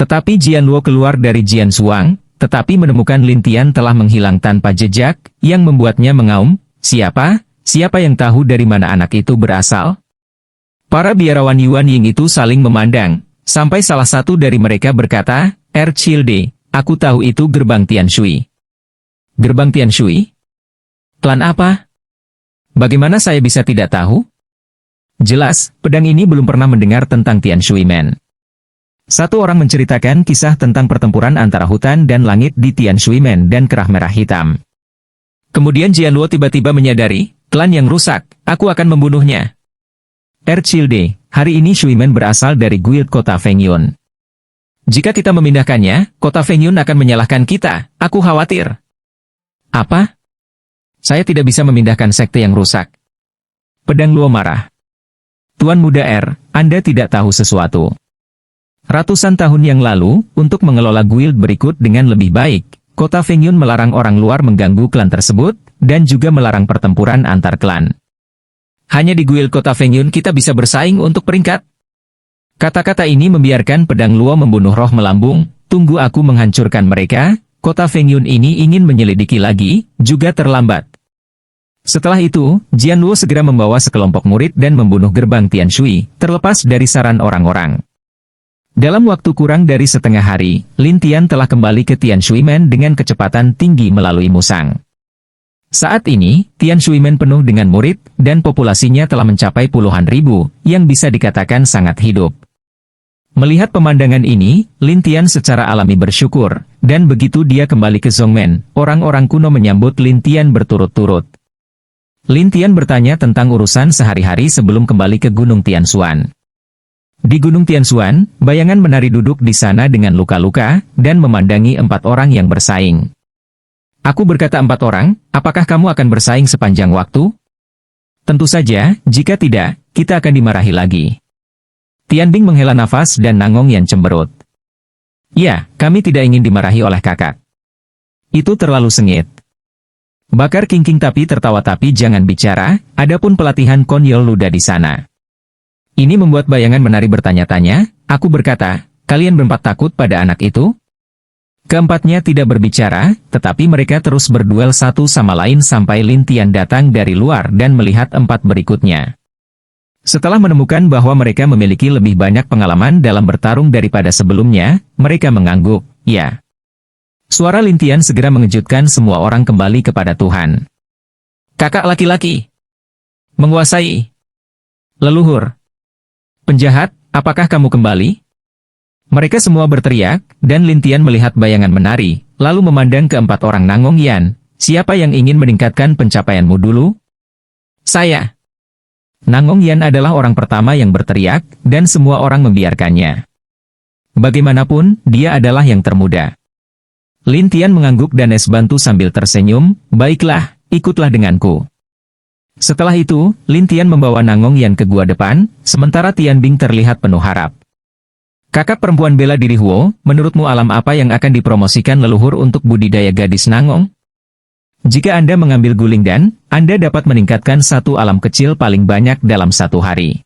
Tetapi Jianluo keluar dari Jianshuang, tetapi menemukan Lin Tian telah menghilang tanpa jejak, yang membuatnya mengaum, "Siapa? Siapa yang tahu dari mana anak itu berasal?" Para biarawan Yuan Ying itu saling memandang, sampai salah satu dari mereka berkata, "Childe, aku tahu itu gerbang Tianshui." "Gerbang Tianshui? Klan apa? Bagaimana saya bisa tidak tahu?" Jelas, pedang ini belum pernah mendengar tentang Tianshui Men. Satu orang menceritakan kisah tentang pertempuran antara hutan dan langit di Tianshui Men dan kerah merah hitam. Kemudian Jianluo tiba-tiba menyadari, "Klan yang rusak, aku akan membunuhnya." Childe, hari ini Shuimen berasal dari guild kota Fengyun. Jika kita memindahkannya, kota Fengyun akan menyalahkan kita, aku khawatir. Apa? Saya tidak bisa memindahkan sekte yang rusak. Pedang Luo marah. Tuan Muda Anda tidak tahu sesuatu. Ratusan tahun yang lalu, untuk mengelola guild berikut dengan lebih baik, kota Fengyun melarang orang luar mengganggu klan tersebut, dan juga melarang pertempuran antar klan. Hanya di guild kota Fengyun kita bisa bersaing untuk peringkat. Kata-kata ini membiarkan pedang Luo membunuh roh melambung, tunggu aku menghancurkan mereka, kota Fengyun ini ingin menyelidiki lagi, juga terlambat. Setelah itu, Jianluo segera membawa sekelompok murid dan membunuh gerbang Tianshui, terlepas dari saran orang-orang. Dalam waktu kurang dari setengah hari, Lin Tian telah kembali ke Tianshui Men dengan kecepatan tinggi melalui Musang. Saat ini, Tianshui Men penuh dengan murid, dan populasinya telah mencapai puluhan ribu, yang bisa dikatakan sangat hidup. Melihat pemandangan ini, Lin Tian secara alami bersyukur, dan begitu dia kembali ke Zhongmen, orang-orang kuno menyambut Lin Tian berturut-turut. Lin Tian bertanya tentang urusan sehari-hari sebelum kembali ke Gunung Tianshuan. Di Gunung Tianshuan, bayangan menari duduk di sana dengan luka-luka, dan memandangi 4 orang yang bersaing. Aku berkata 4 orang, apakah kamu akan bersaing sepanjang waktu? Tentu saja, jika tidak, kita akan dimarahi lagi. Tianbing menghela nafas dan Nangong Yan cemberut. Ya, kami tidak ingin dimarahi oleh kakak. Itu terlalu sengit. Bakar Kingking tapi tertawa tapi jangan bicara, adapun pelatihan Konyol luda di sana. Ini membuat bayangan menari bertanya-tanya, aku berkata, kalian berempat takut pada anak itu? Keempatnya tidak berbicara, tetapi mereka terus berduel satu sama lain sampai Lin Tian datang dari luar dan melihat 4 berikutnya. Setelah menemukan bahwa mereka memiliki lebih banyak pengalaman dalam bertarung daripada sebelumnya, mereka mengangguk, ya. Suara Lin Tian segera mengejutkan semua orang kembali kepada Tuhan. Kakak laki-laki. Menguasai. Leluhur. Penjahat, apakah kamu kembali? Mereka semua berteriak, dan Lin Tian melihat bayangan menari, lalu memandang ke 4 orang Nangong Yan. Siapa yang ingin meningkatkan pencapaianmu dulu? Saya. Nangong Yan adalah orang pertama yang berteriak, dan semua orang membiarkannya. Bagaimanapun, dia adalah yang termuda. Lin Tian mengangguk dan es bantu sambil tersenyum, baiklah, ikutlah denganku. Setelah itu, Lin Tian membawa Nangong Yan ke gua depan, sementara Tianbing terlihat penuh harap. Kakak perempuan bela diri Huo, menurutmu alam apa yang akan dipromosikan leluhur untuk budidaya gadis Nangong? Jika Anda mengambil guling dan, Anda dapat meningkatkan satu alam kecil paling banyak dalam satu hari.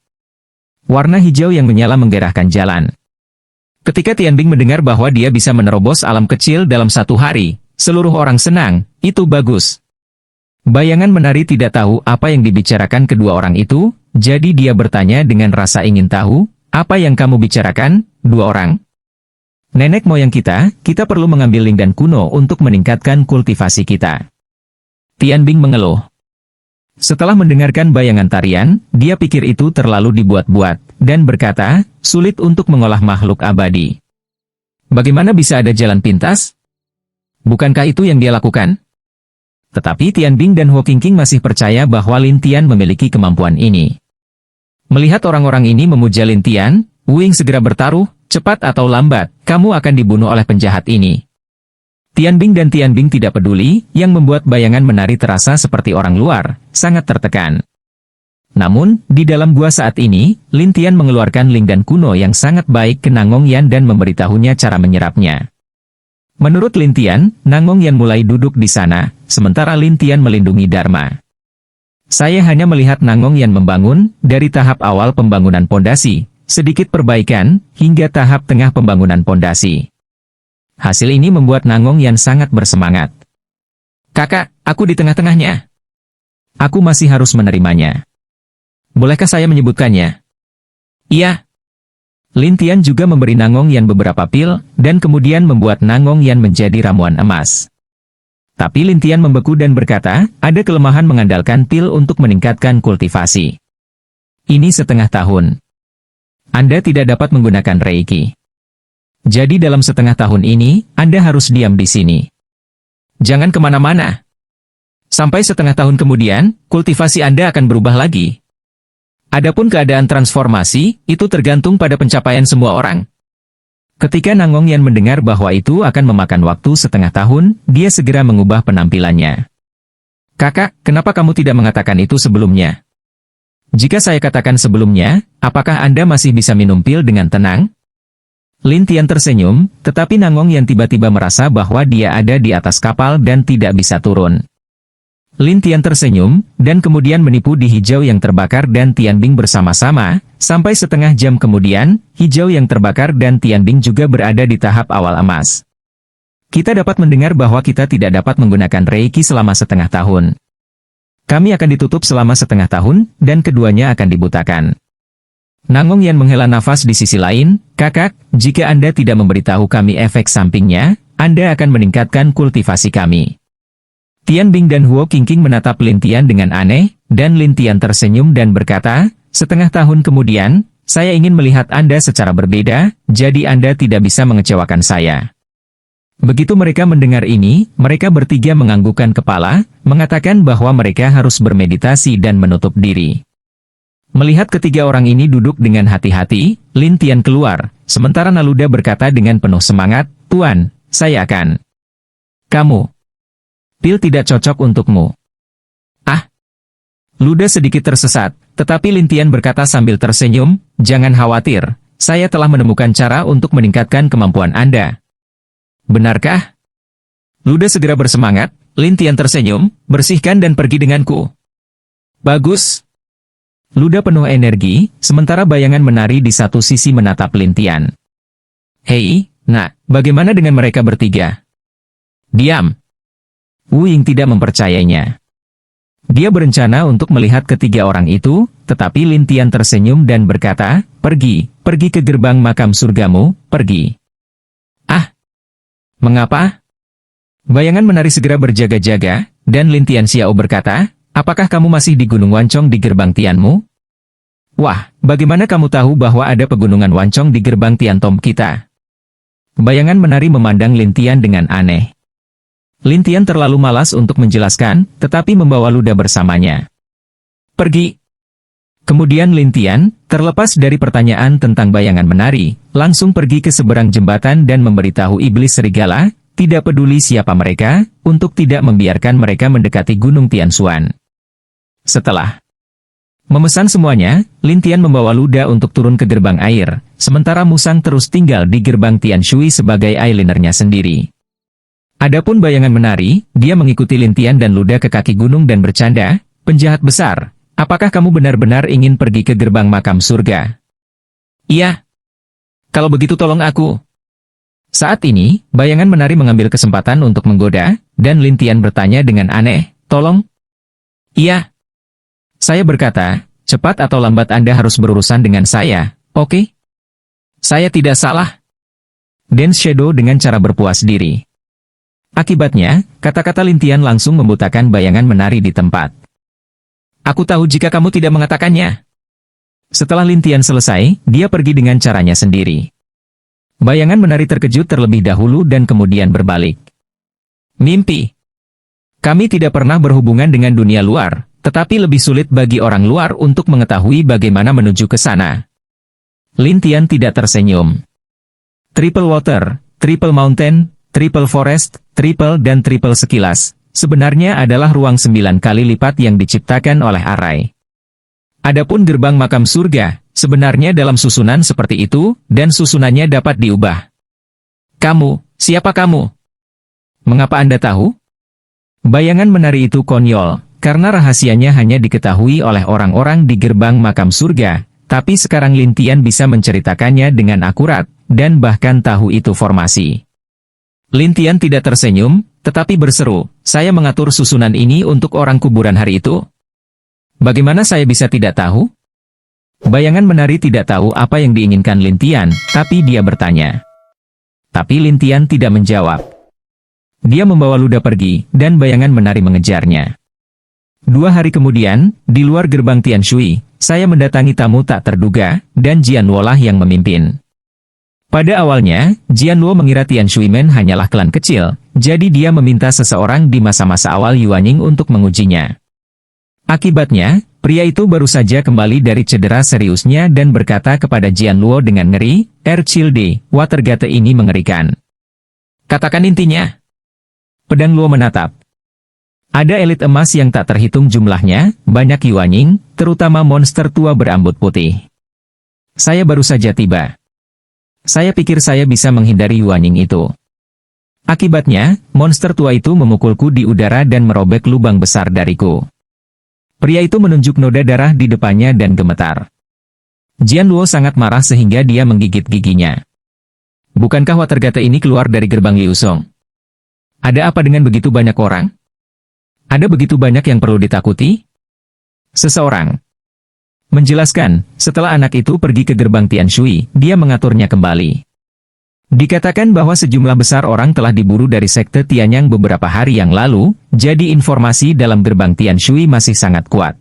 Warna hijau yang menyala menggerahkan jalan. Ketika Tianbing mendengar bahwa dia bisa menerobos alam kecil dalam satu hari, seluruh orang senang, itu bagus. Bayangan menari tidak tahu apa yang dibicarakan kedua orang itu, jadi dia bertanya dengan rasa ingin tahu, apa yang kamu bicarakan, 2 orang? Nenek moyang kita perlu mengambil lingdan kuno untuk meningkatkan kultivasi kita. Tianbing mengeluh. Setelah mendengarkan bayangan tarian, dia pikir itu terlalu dibuat-buat, dan berkata, sulit untuk mengolah makhluk abadi. Bagaimana bisa ada jalan pintas? Bukankah itu yang dia lakukan? Tetapi Tianbing dan Huo Qingqing masih percaya bahwa Lin Tian memiliki kemampuan ini. Melihat orang-orang ini memuja Lin Tian, Wu Ying segera bertaruh, cepat atau lambat, kamu akan dibunuh oleh penjahat ini. Tianbing dan Tianbing tidak peduli, yang membuat bayangan menari terasa seperti orang luar, sangat tertekan. Namun, di dalam gua saat ini, Lin Tian mengeluarkan lingdan kuno yang sangat baik ke Nangong Yan dan memberitahunya cara menyerapnya. Menurut Lin Tian, Nangong Yan mulai duduk di sana, sementara Lin Tian melindungi Dharma. Saya hanya melihat Nangong Yan membangun, dari tahap awal pembangunan pondasi, sedikit perbaikan, hingga tahap tengah pembangunan pondasi. Hasil ini membuat Nangong Yan sangat bersemangat. Kakak, aku di tengah-tengahnya. Aku masih harus menerimanya. Bolehkah saya menyebutkannya? Iya. Lin Tian juga memberi Nangong Yan beberapa pil, dan kemudian membuat Nangong Yan menjadi ramuan emas. Tapi Lin Tian membeku dan berkata, ada kelemahan mengandalkan pil untuk meningkatkan kultivasi. Ini setengah tahun. Anda tidak dapat menggunakan Reiki. Jadi dalam setengah tahun ini, Anda harus diam di sini. Jangan kemana-mana. Sampai setengah tahun kemudian, kultivasi Anda akan berubah lagi. Adapun keadaan transformasi, itu tergantung pada pencapaian semua orang. Ketika Nangong Yan mendengar bahwa itu akan memakan waktu setengah tahun, dia segera mengubah penampilannya. Kakak, kenapa kamu tidak mengatakan itu sebelumnya? Jika saya katakan sebelumnya, apakah Anda masih bisa minum pil dengan tenang? Lin Tian tersenyum, tetapi Nangong Yan tiba-tiba merasa bahwa dia ada di atas kapal dan tidak bisa turun. Lin Tian tersenyum, dan kemudian menipu di hijau yang terbakar dan Tianbing bersama-sama, sampai setengah jam kemudian, hijau yang terbakar dan Tianbing juga berada di tahap awal emas. Kita dapat mendengar bahwa kita tidak dapat menggunakan Reiki selama setengah tahun. Kami akan ditutup selama setengah tahun, dan keduanya akan dibutakan. Nangong Yan menghela nafas di sisi lain, kakak, jika Anda tidak memberitahu kami efek sampingnya, Anda akan meningkatkan kultivasi kami. Tianbing dan Huo Qingqing menatap Lin Tian dengan aneh, dan Lin Tian tersenyum dan berkata, setengah tahun kemudian, saya ingin melihat Anda secara berbeda, jadi Anda tidak bisa mengecewakan saya. Begitu mereka mendengar ini, mereka bertiga menganggukkan kepala, mengatakan bahwa mereka harus bermeditasi dan menutup diri. Melihat ketiga orang ini duduk dengan hati-hati, Lin Tian keluar, sementara Naluda berkata dengan penuh semangat, Tuan, saya akan. Kamu. Pil tidak cocok untukmu. Ah. Luda sedikit tersesat, tetapi Lin Tian berkata sambil tersenyum, jangan khawatir, saya telah menemukan cara untuk meningkatkan kemampuan Anda. Benarkah? Luda segera bersemangat, Lin Tian tersenyum, bersihkan dan pergi denganku. Bagus. Luda penuh energi, sementara bayangan menari di satu sisi menatap Lin Tian. Hei, nak, bagaimana dengan mereka bertiga? Diam. Wu Ying tidak mempercayainya. Dia berencana untuk melihat ketiga orang itu, tetapi Lin Tian tersenyum dan berkata, pergi ke gerbang makam surgamu, pergi. Ah, mengapa? Bayangan menari segera berjaga-jaga, dan Lin Tian Xiao berkata, apakah kamu masih di Gunung Wancong di gerbang Tianmu? Wah, bagaimana kamu tahu bahwa ada pegunungan Wancong di gerbang Tian Tom kita? Bayangan menari memandang Lin Tian dengan aneh. Lin Tian terlalu malas untuk menjelaskan, tetapi membawa Luda bersamanya. Pergi. Kemudian Lin Tian, terlepas dari pertanyaan tentang bayangan menari, langsung pergi ke seberang jembatan dan memberitahu iblis serigala, tidak peduli siapa mereka, untuk tidak membiarkan mereka mendekati Gunung Tianshuan. Setelah memesan semuanya, Lin Tian membawa Luda untuk turun ke gerbang air, sementara Musang terus tinggal di gerbang Tianshui sebagai eyelinernya sendiri. Adapun bayangan menari, dia mengikuti Lin Tian dan Luda ke kaki gunung dan bercanda, penjahat besar, apakah kamu benar-benar ingin pergi ke gerbang makam surga? Iya. Kalau begitu tolong aku. Saat ini, bayangan menari mengambil kesempatan untuk menggoda, dan Lin Tian bertanya dengan aneh, tolong? Iya. Saya berkata, cepat atau lambat Anda harus berurusan dengan saya, oke? Saya tidak salah. Dance Shadow dengan cara berpuas diri. Akibatnya, kata-kata Lin Tian langsung membutakan bayangan menari di tempat. Aku tahu jika kamu tidak mengatakannya. Setelah Lin Tian selesai, dia pergi dengan caranya sendiri. Bayangan menari terkejut terlebih dahulu dan kemudian berbalik. Mimpi. Kami tidak pernah berhubungan dengan dunia luar, tetapi lebih sulit bagi orang luar untuk mengetahui bagaimana menuju ke sana. Lin Tian tidak tersenyum. Triple Water, Triple Mountain, Triple Forest, Triple dan Triple sekilas, sebenarnya adalah ruang 9 kali lipat yang diciptakan oleh Arai. Adapun gerbang makam surga, sebenarnya dalam susunan seperti itu, dan susunannya dapat diubah. Kamu, siapa kamu? Mengapa Anda tahu? Bayangan menari itu konyol, karena rahasianya hanya diketahui oleh orang-orang di gerbang makam surga, Tapi sekarang Lin Tian bisa menceritakannya dengan akurat, dan bahkan tahu itu formasi. Lin Tian tidak tersenyum, tetapi berseru, saya mengatur susunan ini untuk orang kuburan hari itu. Bagaimana saya bisa tidak tahu? Bayangan menari tidak tahu apa yang diinginkan Lin Tian, tapi dia bertanya. Tapi Lin Tian tidak menjawab. Dia membawa luda pergi, dan bayangan menari mengejarnya. 2 hari kemudian, di luar gerbang Tian Shui, saya mendatangi tamu tak terduga, dan Jian Luo lah yang memimpin. Pada awalnya, Jian Luo mengira Tian Shui Men hanyalah klan kecil, jadi dia meminta seseorang di masa-masa awal Yuanying untuk mengujinya. Akibatnya, pria itu baru saja kembali dari cedera seriusnya dan berkata kepada Jian Luo dengan ngeri, Childe, Watergate ini mengerikan. Katakan intinya. Pedang Luo menatap. Ada elit emas yang tak terhitung jumlahnya, banyak Yuanying, terutama monster tua berambut putih. Saya baru saja tiba. Saya pikir saya bisa menghindari Yuanying itu. Akibatnya, monster tua itu memukulku di udara dan merobek lubang besar dariku. Pria itu menunjuk noda darah di depannya dan gemetar. Jian Luo sangat marah sehingga dia menggigit giginya. Bukankah Watergate ini keluar dari gerbang Liusong? Ada apa dengan begitu banyak orang? Ada begitu banyak yang perlu ditakuti? Seseorang menjelaskan, setelah anak itu pergi ke gerbang Tian Shui, dia mengaturnya kembali. Dikatakan bahwa sejumlah besar orang telah diburu dari sekte Tianyang beberapa hari yang lalu, jadi informasi dalam gerbang Tian Shui masih sangat kuat.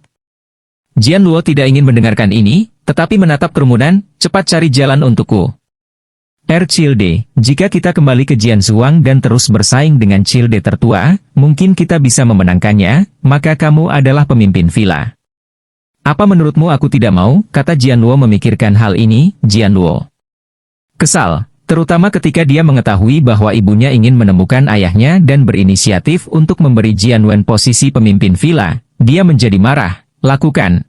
Jian Luo tidak ingin mendengarkan ini, tetapi menatap kerumunan, cepat cari jalan untukku. Childe, jika kita kembali ke Jian Zhuang dan terus bersaing dengan Childe tertua, mungkin kita bisa memenangkannya, maka kamu adalah pemimpin villa. Apa menurutmu aku tidak mau, kata Jian Luo memikirkan hal ini, Jian Luo kesal, terutama ketika dia mengetahui bahwa ibunya ingin menemukan ayahnya dan berinisiatif untuk memberi Jian Wen posisi pemimpin villa, dia menjadi marah, lakukan.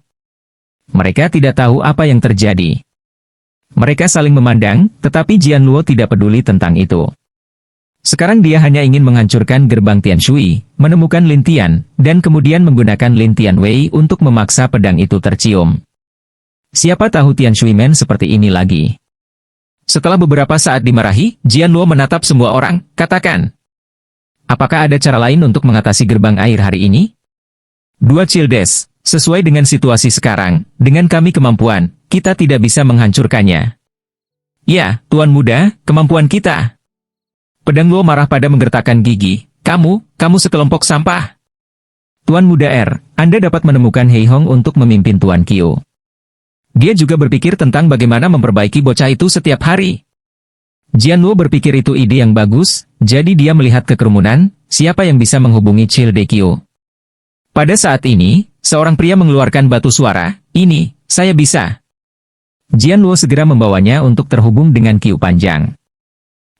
Mereka tidak tahu apa yang terjadi. Mereka saling memandang, tetapi Jian Luo tidak peduli tentang itu. Sekarang dia hanya ingin menghancurkan gerbang Tian Shui, menemukan Lin Tian, dan kemudian menggunakan Lin Tian Wei untuk memaksa pedang itu tercium. Siapa tahu Tian Shui Men seperti ini lagi. Setelah beberapa saat dimarahi, Jian Luo menatap semua orang, katakan. Apakah ada cara lain untuk mengatasi gerbang air hari ini? 2 Childes, sesuai dengan situasi sekarang, dengan kami kemampuan, kita tidak bisa menghancurkannya. Ya, Tuan Muda, kemampuan kita. Pedang Luo marah pada menggertakkan gigi. Kamu sekelompok sampah. Tuan Muda Anda dapat menemukan Hei Hong untuk memimpin Tuan Qiu. Dia juga berpikir tentang bagaimana memperbaiki bocah itu setiap hari. Jian Luo berpikir itu ide yang bagus, jadi dia melihat ke kerumunan, siapa yang bisa menghubungi Childe Qiu. Pada saat ini, seorang pria mengeluarkan batu suara, ini, saya bisa. Jian Luo segera membawanya untuk terhubung dengan Qiu Panjang.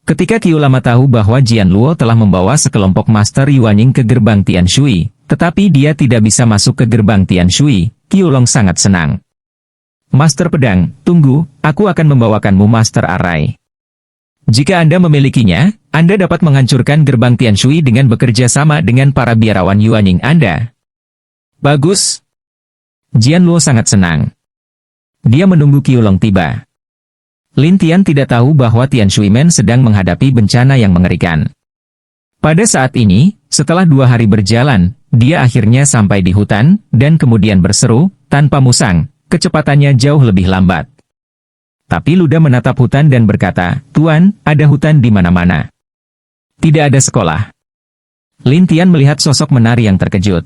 Ketika Qiu Lama tahu bahwa Jian Luo telah membawa sekelompok Master Yuanying ke gerbang Tian Shui, tetapi dia tidak bisa masuk ke gerbang Tian Shui, Qiu Long sangat senang. Master Pedang, tunggu, aku akan membawakanmu Master Arai. Jika Anda memilikinya, Anda dapat menghancurkan gerbang Tian Shui dengan bekerja sama dengan para biarawan Yuanying Anda. Bagus. Jian Luo sangat senang. Dia menunggu Qiu Long tiba. Lin Tian tidak tahu bahwa Tian Shui Men sedang menghadapi bencana yang mengerikan. Pada saat ini, setelah 2 hari berjalan, dia akhirnya sampai di hutan, dan kemudian berseru, tanpa musang, kecepatannya jauh lebih lambat. Tapi Luda menatap hutan dan berkata, Tuan, ada hutan di mana-mana. Tidak ada sekolah. Lin Tian melihat sosok menari yang terkejut.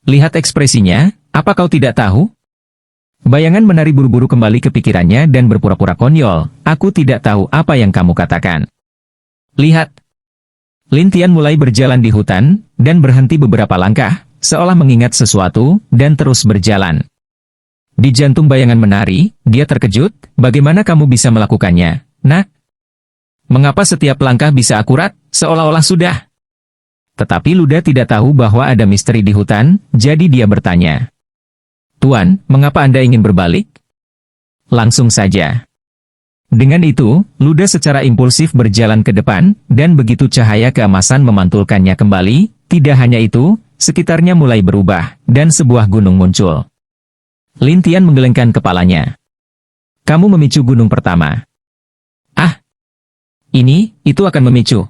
Lihat ekspresinya, apa kau tidak tahu? Bayangan menari buru-buru kembali ke pikirannya dan berpura-pura konyol, aku tidak tahu apa yang kamu katakan. Lihat. Lin Tian mulai berjalan di hutan, dan berhenti beberapa langkah, seolah mengingat sesuatu, dan terus berjalan. Di jantung bayangan menari, dia terkejut, bagaimana kamu bisa melakukannya, nak? Mengapa setiap langkah bisa akurat, seolah-olah sudah? Tetapi Luda tidak tahu bahwa ada misteri di hutan, jadi dia bertanya. Tuan, mengapa Anda ingin berbalik? Langsung saja. Dengan itu, Luda secara impulsif berjalan ke depan, dan begitu cahaya keemasan memantulkannya kembali, tidak hanya itu, sekitarnya mulai berubah, dan sebuah gunung muncul. Lin Tian menggelengkan kepalanya. Kamu memicu gunung pertama. Ah, itu akan memicu.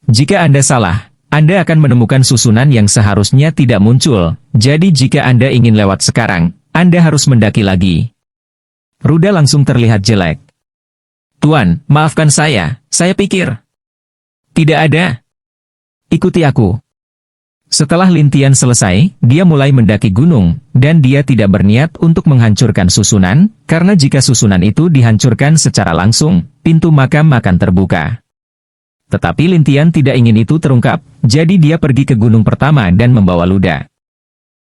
Jika Anda salah, Anda akan menemukan susunan yang seharusnya tidak muncul. Jadi jika Anda ingin lewat sekarang, Anda harus mendaki lagi. Ruda langsung terlihat jelek. Tuan, maafkan saya pikir. Tidak ada. Ikuti aku. Setelah Lin Tian selesai, dia mulai mendaki gunung, dan dia tidak berniat untuk menghancurkan susunan, karena jika susunan itu dihancurkan secara langsung, pintu makam akan terbuka. Tetapi Lin Tian tidak ingin itu terungkap, jadi dia pergi ke gunung pertama dan membawa Luda.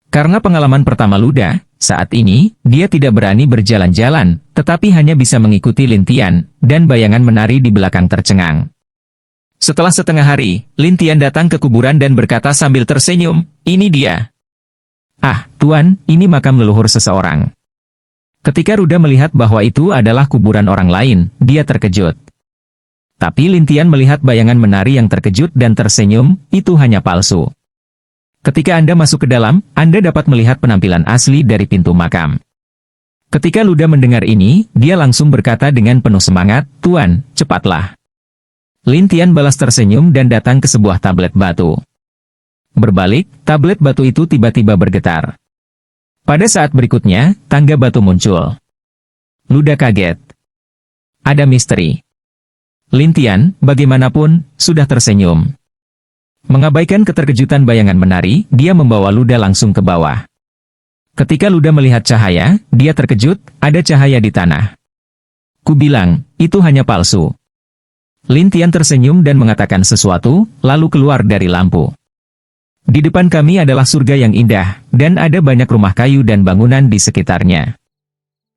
Karena pengalaman pertama Luda, saat ini, dia tidak berani berjalan-jalan, tetapi hanya bisa mengikuti Lin Tian, dan bayangan menari di belakang tercengang. Setelah setengah hari, Lin Tian datang ke kuburan dan berkata sambil tersenyum, ini dia. Ah, Tuan, ini makam leluhur seseorang. Ketika Ruda melihat bahwa itu adalah kuburan orang lain, dia terkejut. Tapi Lin Tian melihat bayangan menari yang terkejut dan tersenyum, itu hanya palsu. Ketika Anda masuk ke dalam, Anda dapat melihat penampilan asli dari pintu makam. Ketika Luda mendengar ini, dia langsung berkata dengan penuh semangat, Tuan, cepatlah. Lin Tian balas tersenyum dan datang ke sebuah tablet batu. Berbalik, tablet batu itu tiba-tiba bergetar. Pada saat berikutnya, tangga batu muncul. Luda kaget. Ada misteri. Lin Tian, bagaimanapun, sudah tersenyum. Mengabaikan keterkejutan bayangan menari, dia membawa Luda langsung ke bawah. Ketika Luda melihat cahaya, dia terkejut, ada cahaya di tanah. Ku bilang, itu hanya palsu. Lin Tian tersenyum dan mengatakan sesuatu, lalu keluar dari lampu. Di depan kami adalah surga yang indah, dan ada banyak rumah kayu dan bangunan di sekitarnya.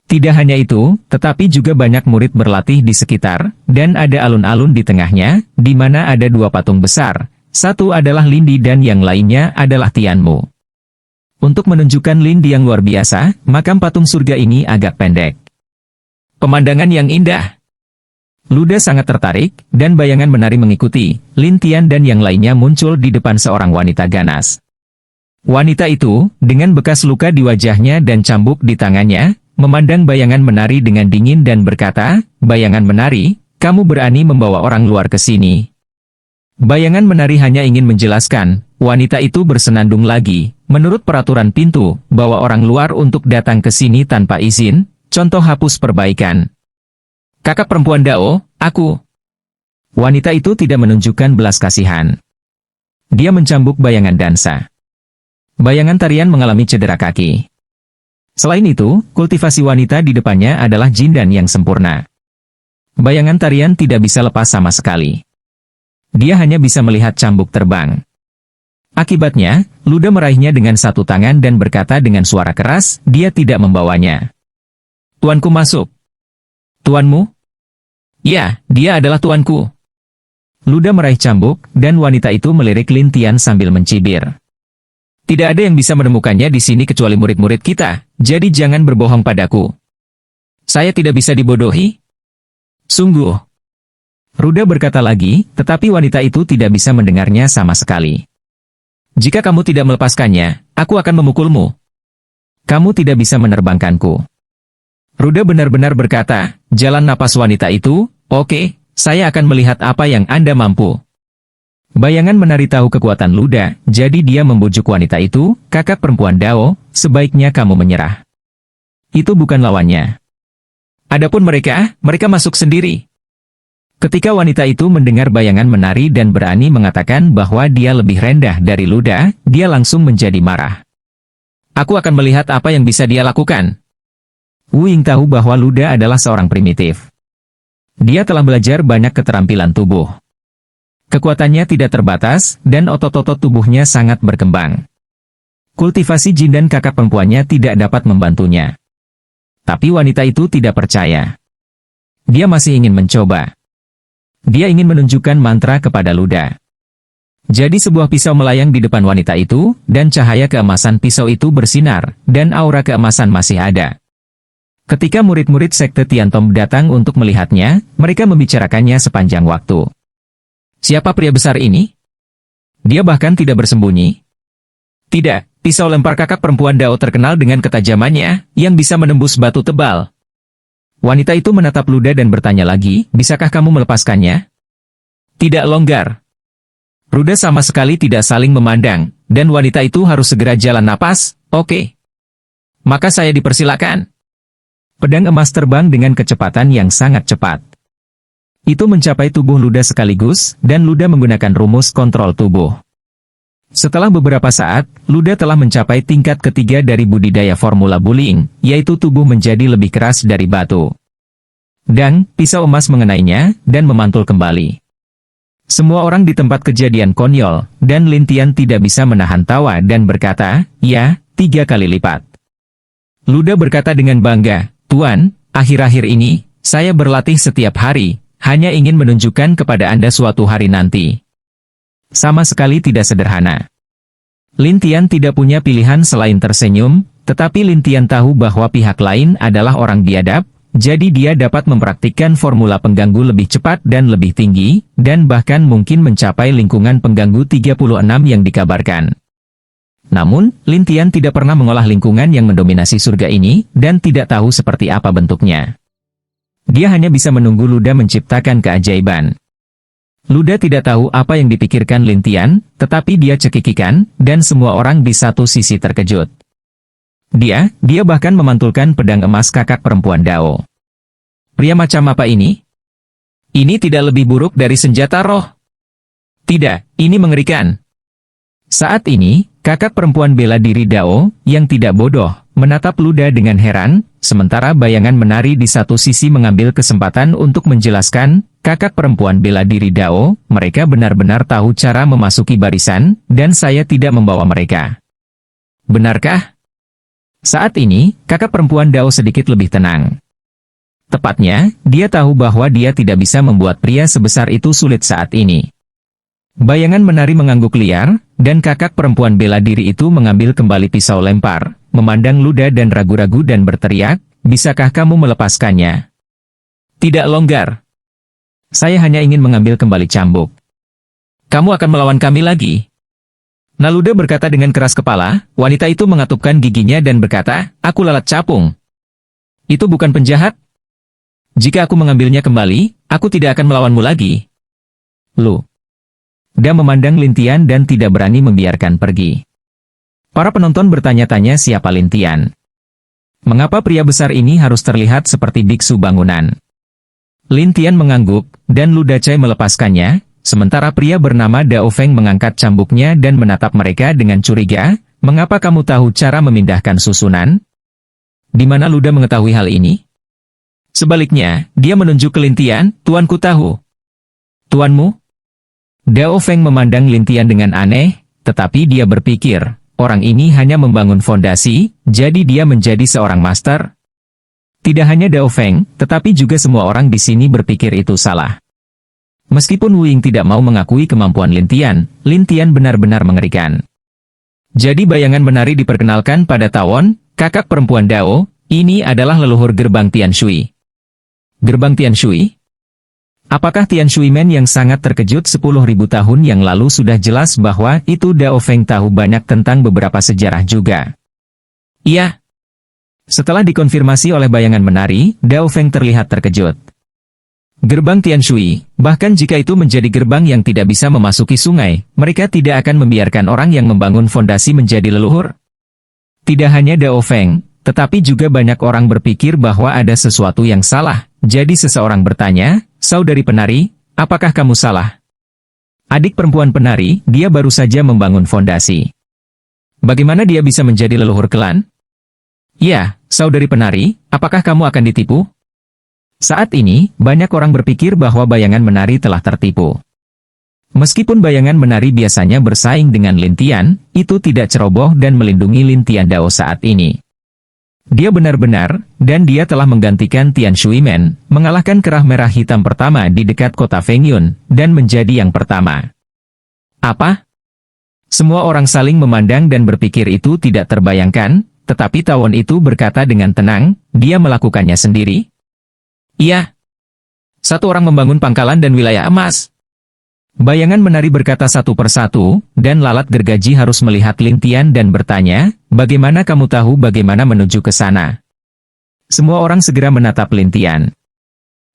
Tidak hanya itu, tetapi juga banyak murid berlatih di sekitar, dan ada alun-alun di tengahnya, di mana ada dua patung besar. Satu adalah Lindi dan yang lainnya adalah Tianmu. Untuk menunjukkan Lindi yang luar biasa, makam patung surga ini agak pendek. Pemandangan yang indah. Luda sangat tertarik, dan bayangan menari mengikuti. Lin Tian dan yang lainnya muncul di depan seorang wanita ganas. Wanita itu, dengan bekas luka di wajahnya dan cambuk di tangannya, memandang bayangan menari dengan dingin dan berkata, bayangan menari, kamu berani membawa orang luar ke sini. Bayangan menari hanya ingin menjelaskan, wanita itu bersenandung lagi, menurut peraturan pintu, bawa orang luar untuk datang ke sini tanpa izin, contoh hapus perbaikan. Kakak perempuan Dao, aku. Wanita itu tidak menunjukkan belas kasihan. Dia mencambuk bayangan dansa. Bayangan tarian mengalami cedera kaki. Selain itu, kultivasi wanita di depannya adalah jindan yang sempurna. Bayangan tarian tidak bisa lepas sama sekali. Dia hanya bisa melihat cambuk terbang. Akibatnya, Luda meraihnya dengan satu tangan dan berkata dengan suara keras, dia tidak membawanya. Tuanku masuk. Tuanmu? Ya, dia adalah tuanku. Luda meraih cambuk, dan wanita itu melirik Lin Tian sambil mencibir. Tidak ada yang bisa menemukannya di sini kecuali murid-murid kita, jadi jangan berbohong padaku. Saya tidak bisa dibodohi? Sungguh. Ruda berkata lagi, tetapi wanita itu tidak bisa mendengarnya sama sekali. Jika kamu tidak melepaskannya, aku akan memukulmu. Kamu tidak bisa menerbangkanku. Ruda benar-benar berkata, jalan napas wanita itu, oke, saya akan melihat apa yang Anda mampu. Bayangan menari tahu kekuatan Luda, jadi dia membujuk wanita itu, kakak perempuan Dao, sebaiknya kamu menyerah. Itu bukan lawannya. Adapun mereka masuk sendiri. Ketika wanita itu mendengar bayangan menari dan berani mengatakan bahwa dia lebih rendah dari Luda, dia langsung menjadi marah. Aku akan melihat apa yang bisa dia lakukan. Wu Ying tahu bahwa Luda adalah seorang primitif. Dia telah belajar banyak keterampilan tubuh. Kekuatannya tidak terbatas, dan otot-otot tubuhnya sangat berkembang. Kultivasi jin dan kakak perempuannya tidak dapat membantunya. Tapi wanita itu tidak percaya. Dia masih ingin mencoba. Dia ingin menunjukkan mantra kepada Luda. Jadi sebuah pisau melayang di depan wanita itu, dan cahaya keemasan pisau itu bersinar, dan aura keemasan masih ada. Ketika murid-murid sekte Tiantom datang untuk melihatnya, mereka membicarakannya sepanjang waktu. Siapa pria besar ini? Dia bahkan tidak bersembunyi. Tidak, pisau lempar kakak perempuan Dao terkenal dengan ketajamannya, yang bisa menembus batu tebal. Wanita itu menatap Luda dan bertanya lagi, bisakah kamu melepaskannya? Tidak longgar. Luda sama sekali tidak saling memandang, dan wanita itu harus segera jalan napas, oke. Maka saya dipersilakan. Pedang emas terbang dengan kecepatan yang sangat cepat. Itu mencapai tubuh Luda sekaligus, dan Luda menggunakan rumus kontrol tubuh. Setelah beberapa saat, Luda telah mencapai tingkat ketiga dari budidaya formula bullying, yaitu tubuh menjadi lebih keras dari batu. Dan, pisau emas mengenainya, dan memantul kembali. Semua orang di tempat kejadian konyol, dan Lin Tian tidak bisa menahan tawa dan berkata, ya, 3 kali lipat. Luda berkata dengan bangga, Tuan, akhir-akhir ini, saya berlatih setiap hari, hanya ingin menunjukkan kepada Anda suatu hari nanti. Sama sekali tidak sederhana. Lin Tian tidak punya pilihan selain tersenyum, tetapi Lin Tian tahu bahwa pihak lain adalah orang biadab, jadi dia dapat mempraktikkan formula pengganggu lebih cepat dan lebih tinggi, dan bahkan mungkin mencapai lingkungan pengganggu 36 yang dikabarkan. Namun, Lin Tian tidak pernah mengolah lingkungan yang mendominasi surga ini, dan tidak tahu seperti apa bentuknya. Dia hanya bisa menunggu Luda menciptakan keajaiban. Luda tidak tahu apa yang dipikirkan Lin Tian, tetapi dia cekikikan, dan semua orang di satu sisi terkejut. Dia bahkan memantulkan pedang emas kakak perempuan Dao. Pria macam apa ini? Ini tidak lebih buruk dari senjata roh. Tidak, ini mengerikan. Saat ini, kakak perempuan bela diri Dao, yang tidak bodoh, menatap Luda dengan heran, sementara bayangan menari di satu sisi mengambil kesempatan untuk menjelaskan, kakak perempuan bela diri Dao, mereka benar-benar tahu cara memasuki barisan, dan saya tidak membawa mereka. Benarkah? Saat ini, kakak perempuan Dao sedikit lebih tenang. Tepatnya, dia tahu bahwa dia tidak bisa membuat pria sebesar itu sulit saat ini. Bayangan menari mengangguk liar, dan kakak perempuan bela diri itu mengambil kembali pisau lempar, memandang Luda dan ragu-ragu dan berteriak, bisakah kamu melepaskannya? Tidak longgar. Saya hanya ingin mengambil kembali cambuk. Kamu akan melawan kami lagi? Naluda berkata dengan keras kepala, wanita itu mengatupkan giginya dan berkata, aku lalat capung. Itu bukan penjahat? Jika aku mengambilnya kembali, aku tidak akan melawanmu lagi. Lu. Dia memandang Lin Tian dan tidak berani membiarkan pergi. Para penonton bertanya-tanya siapa Lin Tian. Mengapa pria besar ini harus terlihat seperti biksu bangunan? Lin Tian mengangguk, dan Lu Dacai melepaskannya, sementara pria bernama Dao Feng mengangkat cambuknya dan menatap mereka dengan curiga, mengapa kamu tahu cara memindahkan susunan? Di mana Luda mengetahui hal ini? Sebaliknya, dia menunjuk ke Lin Tian, tuanku tahu. Tuanmu? Dao Feng memandang Lin Tian dengan aneh, tetapi dia berpikir, orang ini hanya membangun fondasi, jadi dia menjadi seorang master. Tidak hanya Dao Feng, tetapi juga semua orang di sini berpikir itu salah. Meskipun Wu Ying tidak mau mengakui kemampuan Lin Tian benar-benar mengerikan. Jadi bayangan menari diperkenalkan pada Tawon, kakak perempuan Dao, ini adalah leluhur gerbang Tian Shui. Gerbang Tian Shui? Apakah Tian Shui Men yang sangat terkejut 10.000 tahun yang lalu sudah jelas bahwa itu Dao Feng tahu banyak tentang beberapa sejarah juga? Iya. Setelah dikonfirmasi oleh bayangan menari, Dao Feng terlihat terkejut. Gerbang Tian Shui, bahkan jika itu menjadi gerbang yang tidak bisa memasuki sungai, mereka tidak akan membiarkan orang yang membangun fondasi menjadi leluhur. Tidak hanya Dao Feng, tetapi juga banyak orang berpikir bahwa ada sesuatu yang salah. Jadi seseorang bertanya, saudari penari, apakah kamu salah? Adik perempuan penari, dia baru saja membangun fondasi. Bagaimana dia bisa menjadi leluhur klan? Ya, saudari penari, apakah kamu akan ditipu? Saat ini, banyak orang berpikir bahwa bayangan menari telah tertipu. Meskipun bayangan menari biasanya bersaing dengan Lin Tian, itu tidak ceroboh dan melindungi Lin Tian Dao saat ini. Dia benar-benar, dan dia telah menggantikan Tian Shui Men, mengalahkan kerah merah hitam pertama di dekat kota Fengyun, dan menjadi yang pertama. Apa? Semua orang saling memandang dan berpikir itu tidak terbayangkan, tetapi Tawon itu berkata dengan tenang, dia melakukannya sendiri. Iya. Satu orang membangun pangkalan dan wilayah emas. Bayangan menari berkata satu persatu, dan lalat gergaji harus melihat Lin Tian dan bertanya, bagaimana kamu tahu bagaimana menuju ke sana? Semua orang segera menatap Lin Tian.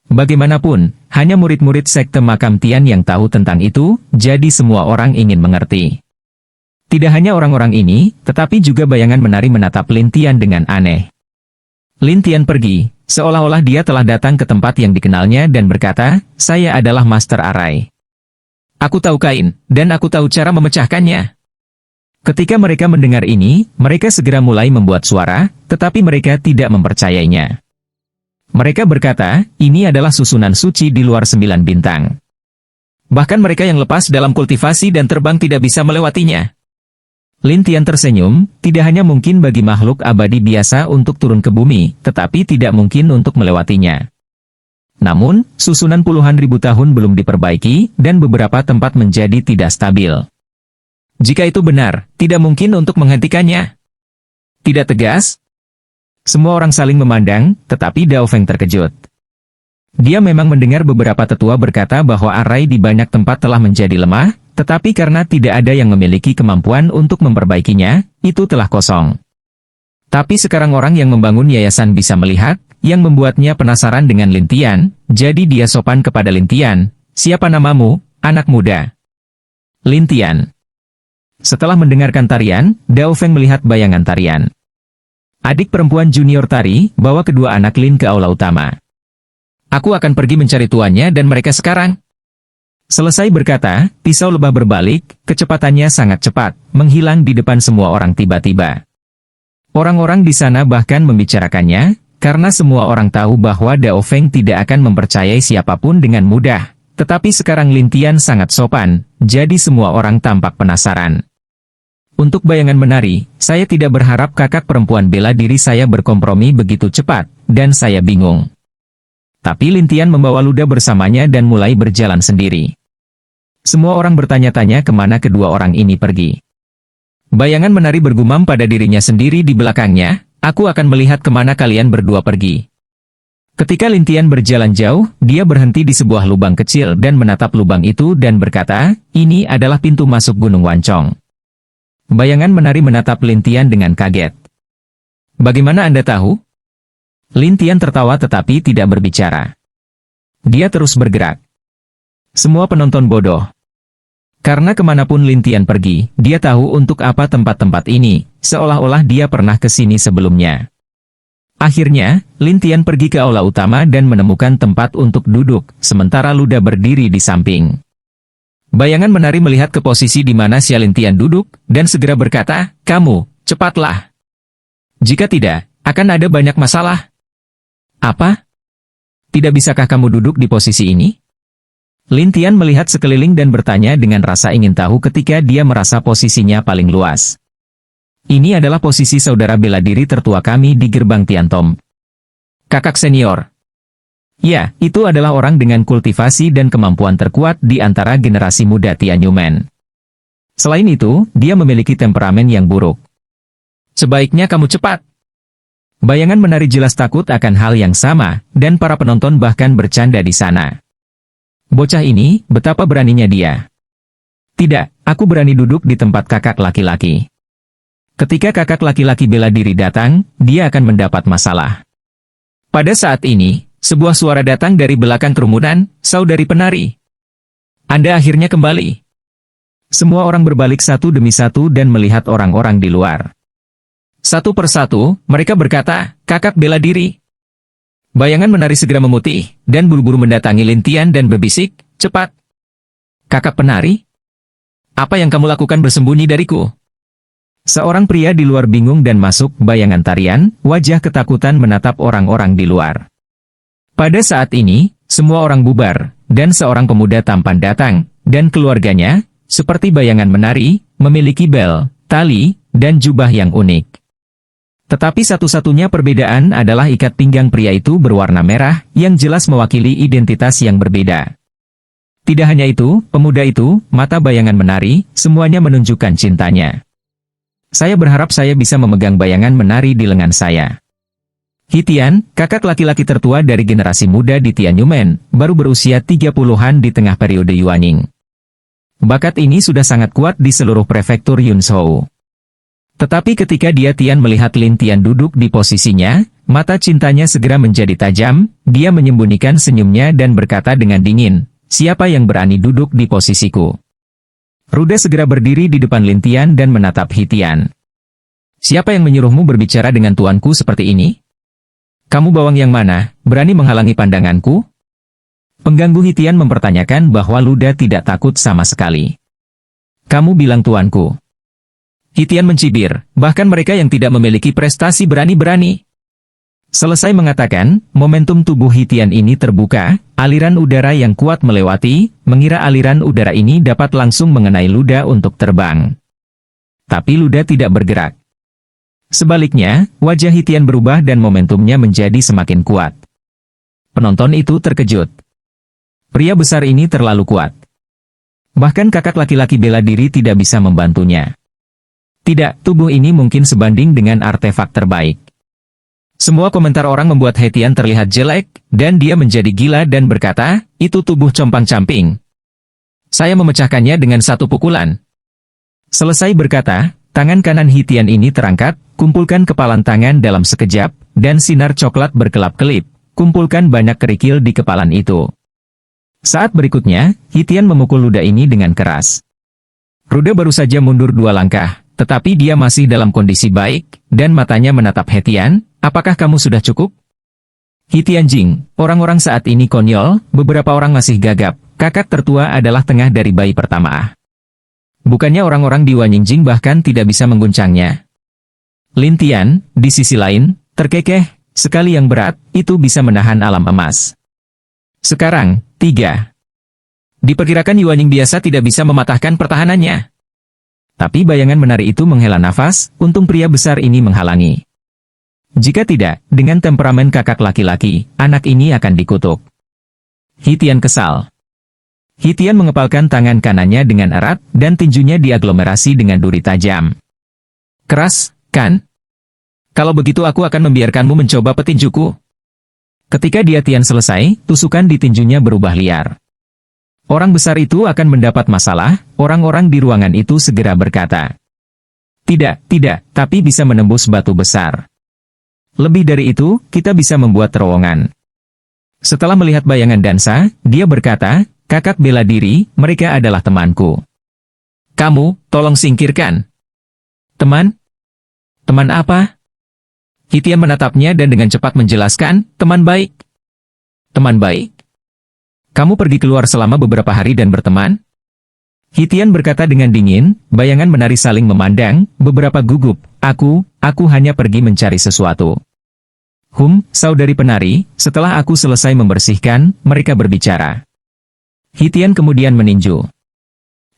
Bagaimanapun, hanya murid-murid sekte makam Tian yang tahu tentang itu, jadi semua orang ingin mengerti. Tidak hanya orang-orang ini, tetapi juga bayangan menari menatap Lin Tian dengan aneh. Lin Tian pergi, seolah-olah dia telah datang ke tempat yang dikenalnya dan berkata, saya adalah Master Arai. Aku tahu kain, dan aku tahu cara memecahkannya. Ketika mereka mendengar ini, mereka segera mulai membuat suara, tetapi mereka tidak mempercayainya. Mereka berkata, ini adalah susunan suci di luar 9 bintang. Bahkan mereka yang lepas dalam kultivasi dan terbang tidak bisa melewatinya. Lin Tian tersenyum, tidak hanya mungkin bagi makhluk abadi biasa untuk turun ke bumi, tetapi tidak mungkin untuk melewatinya. Namun, susunan puluhan ribu tahun belum diperbaiki, dan beberapa tempat menjadi tidak stabil. Jika itu benar, tidak mungkin untuk menghentikannya. Tidak tegas? Semua orang saling memandang, tetapi Dao Feng terkejut. Dia memang mendengar beberapa tetua berkata bahwa Arai di banyak tempat telah menjadi lemah, tetapi karena tidak ada yang memiliki kemampuan untuk memperbaikinya, itu telah kosong. Tapi sekarang orang yang membangun yayasan bisa melihat, yang membuatnya penasaran dengan Lin Tian, jadi dia sopan kepada Lin Tian. Siapa namamu, anak muda? Lin Tian. Setelah mendengarkan tarian, Dao Feng melihat bayangan tarian. Adik perempuan junior tari, bawa kedua anak Lin ke aula utama. Aku akan pergi mencari tuannya dan mereka sekarang. Selesai berkata, pisau lebah berbalik, kecepatannya sangat cepat, menghilang di depan semua orang tiba-tiba. Orang-orang di sana bahkan membicarakannya, karena semua orang tahu bahwa Dao Feng tidak akan mempercayai siapapun dengan mudah. Tetapi sekarang Lin Tian sangat sopan, jadi semua orang tampak penasaran. Untuk bayangan menari, saya tidak berharap kakak perempuan bela diri saya berkompromi begitu cepat, dan saya bingung. Tapi Lin Tian membawa luda bersamanya dan mulai berjalan sendiri. Semua orang bertanya-tanya kemana kedua orang ini pergi. Bayangan menari bergumam pada dirinya sendiri di belakangnya, aku akan melihat kemana kalian berdua pergi. Ketika Lin Tian berjalan jauh, dia berhenti di sebuah lubang kecil dan menatap lubang itu dan berkata, ini adalah pintu masuk Gunung Wancong. Bayangan menari menatap Lin Tian dengan kaget. Bagaimana Anda tahu? Lin Tian tertawa tetapi tidak berbicara. Dia terus bergerak. Semua penonton bodoh. Karena kemanapun Lin Tian pergi, dia tahu untuk apa tempat-tempat ini, seolah-olah dia pernah ke sini sebelumnya. Akhirnya, Lin Tian pergi ke aula utama dan menemukan tempat untuk duduk, sementara Luda berdiri di samping. Bayangan menari melihat ke posisi di mana si Lin Tian duduk, dan segera berkata, kamu, cepatlah. Jika tidak, akan ada banyak masalah. Apa? Tidak bisakah kamu duduk di posisi ini? Lin Tian melihat sekeliling dan bertanya dengan rasa ingin tahu ketika dia merasa posisinya paling luas. Ini adalah posisi saudara bela diri tertua kami di gerbang Tiantom. Kakak senior. Ya, itu adalah orang dengan kultivasi dan kemampuan terkuat di antara generasi muda Tianyumen. Selain itu, dia memiliki temperamen yang buruk. Sebaiknya kamu cepat. Bayangan menari jelas takut akan hal yang sama, dan para penonton bahkan bercanda di sana. Bocah ini, betapa beraninya dia. Tidak, aku berani duduk di tempat kakak laki-laki. Ketika kakak laki-laki bela diri datang, dia akan mendapat masalah. Pada saat ini, sebuah suara datang dari belakang kerumunan, saudari penari. Anda akhirnya kembali. Semua orang berbalik satu demi satu dan melihat orang-orang di luar. Satu persatu, mereka berkata, kakak bela diri. Bayangan menari segera memutih, dan buru-buru mendatangi Lin Tian dan berbisik, cepat. Kakak penari? Apa yang kamu lakukan bersembunyi dariku? Seorang pria di luar bingung dan masuk bayangan tarian, wajah ketakutan menatap orang-orang di luar. Pada saat ini, semua orang bubar, dan seorang pemuda tampan datang, dan keluarganya, seperti bayangan menari, memiliki bel, tali, dan jubah yang unik. Tetapi satu-satunya perbedaan adalah ikat pinggang pria itu berwarna merah, yang jelas mewakili identitas yang berbeda. Tidak hanya itu, pemuda itu, mata bayangan menari, semuanya menunjukkan cintanya. Saya berharap saya bisa memegang bayangan menari di lengan saya. Hitian, kakak laki-laki tertua dari generasi muda di Tianyumen, baru berusia 30-an di tengah periode Yuanying. bakat ini sudah sangat kuat di seluruh prefektur Yunzhou. Tetapi ketika Tian melihat Lin Tian duduk di posisinya, mata cintanya segera menjadi tajam, dia menyembunyikan senyumnya dan berkata dengan dingin, "Siapa yang berani duduk di posisiku?" Ruda segera berdiri di depan Lin Tian dan menatap Tian. "Siapa yang menyuruhmu berbicara dengan tuanku seperti ini? Kamu bawang yang mana, berani menghalangi pandanganku?" Pengganggu Tian mempertanyakan bahwa Luda tidak takut sama sekali. "Kamu bilang tuanku." Tian mencibir, bahkan mereka yang tidak memiliki prestasi berani-berani. Selesai mengatakan, momentum tubuh Tian ini terbuka, aliran udara yang kuat melewati, mengira aliran udara ini dapat langsung mengenai Luda untuk terbang. Tapi Luda tidak bergerak. Sebaliknya, wajah Tian berubah dan momentumnya menjadi semakin kuat. Penonton itu terkejut. Pria besar ini terlalu kuat. Bahkan kakak laki-laki bela diri tidak bisa membantunya. Tidak, tubuh ini mungkin sebanding dengan artefak terbaik. Semua komentar orang membuat Tian terlihat jelek, dan dia menjadi gila dan berkata, "Itu tubuh compang-camping. Saya memecahkannya dengan satu pukulan." Selesai berkata, tangan kanan Tian ini terangkat, kumpulkan kepalan tangan dalam sekejap, dan sinar coklat berkelap-kelip, kumpulkan banyak kerikil di kepalan itu. Saat berikutnya, Tian memukul Luda ini dengan keras. Ruda baru saja mundur 2 langkah, tetapi dia masih dalam kondisi baik, dan matanya menatap Tian. "Apakah kamu sudah cukup?" Tian Jing, orang-orang saat ini konyol, beberapa orang masih gagap, kakak tertua adalah tengah dari bayi pertama. Bukannya orang-orang di Wanyingjing bahkan tidak bisa mengguncangnya. Lin Tian, di sisi lain, terkekeh, sekali yang berat, itu bisa menahan alam emas. Sekarang, 3. Diperkirakan Yuanying biasa tidak bisa mematahkan pertahanannya. Tapi bayangan menari itu menghela nafas, untung pria besar ini menghalangi. Jika tidak, dengan temperamen kakak laki-laki, anak ini akan dikutuk. Tian kesal. Tian mengepalkan tangan kanannya dengan erat, dan tinjunya diaglomerasi dengan duri tajam. "Keras, kan? Kalau begitu aku akan membiarkanmu mencoba petinjuku." Ketika Tian selesai, tusukan di tinjunya berubah liar. Orang besar itu akan mendapat masalah, orang-orang di ruangan itu segera berkata. Tidak, tapi bisa menembus batu besar. Lebih dari itu, kita bisa membuat terowongan." Setelah melihat bayangan dansa, dia berkata, "Kakak bela diri, mereka adalah temanku. Kamu, tolong singkirkan." "Teman? Teman apa?" Tian menatapnya dan dengan cepat menjelaskan, "Teman baik." "Teman baik? Kamu pergi keluar selama beberapa hari dan berteman?" Tian berkata dengan dingin, bayangan menari saling memandang, beberapa gugup, Aku hanya pergi mencari sesuatu." Saudari penari, setelah aku selesai membersihkan, mereka berbicara." Tian kemudian meninju.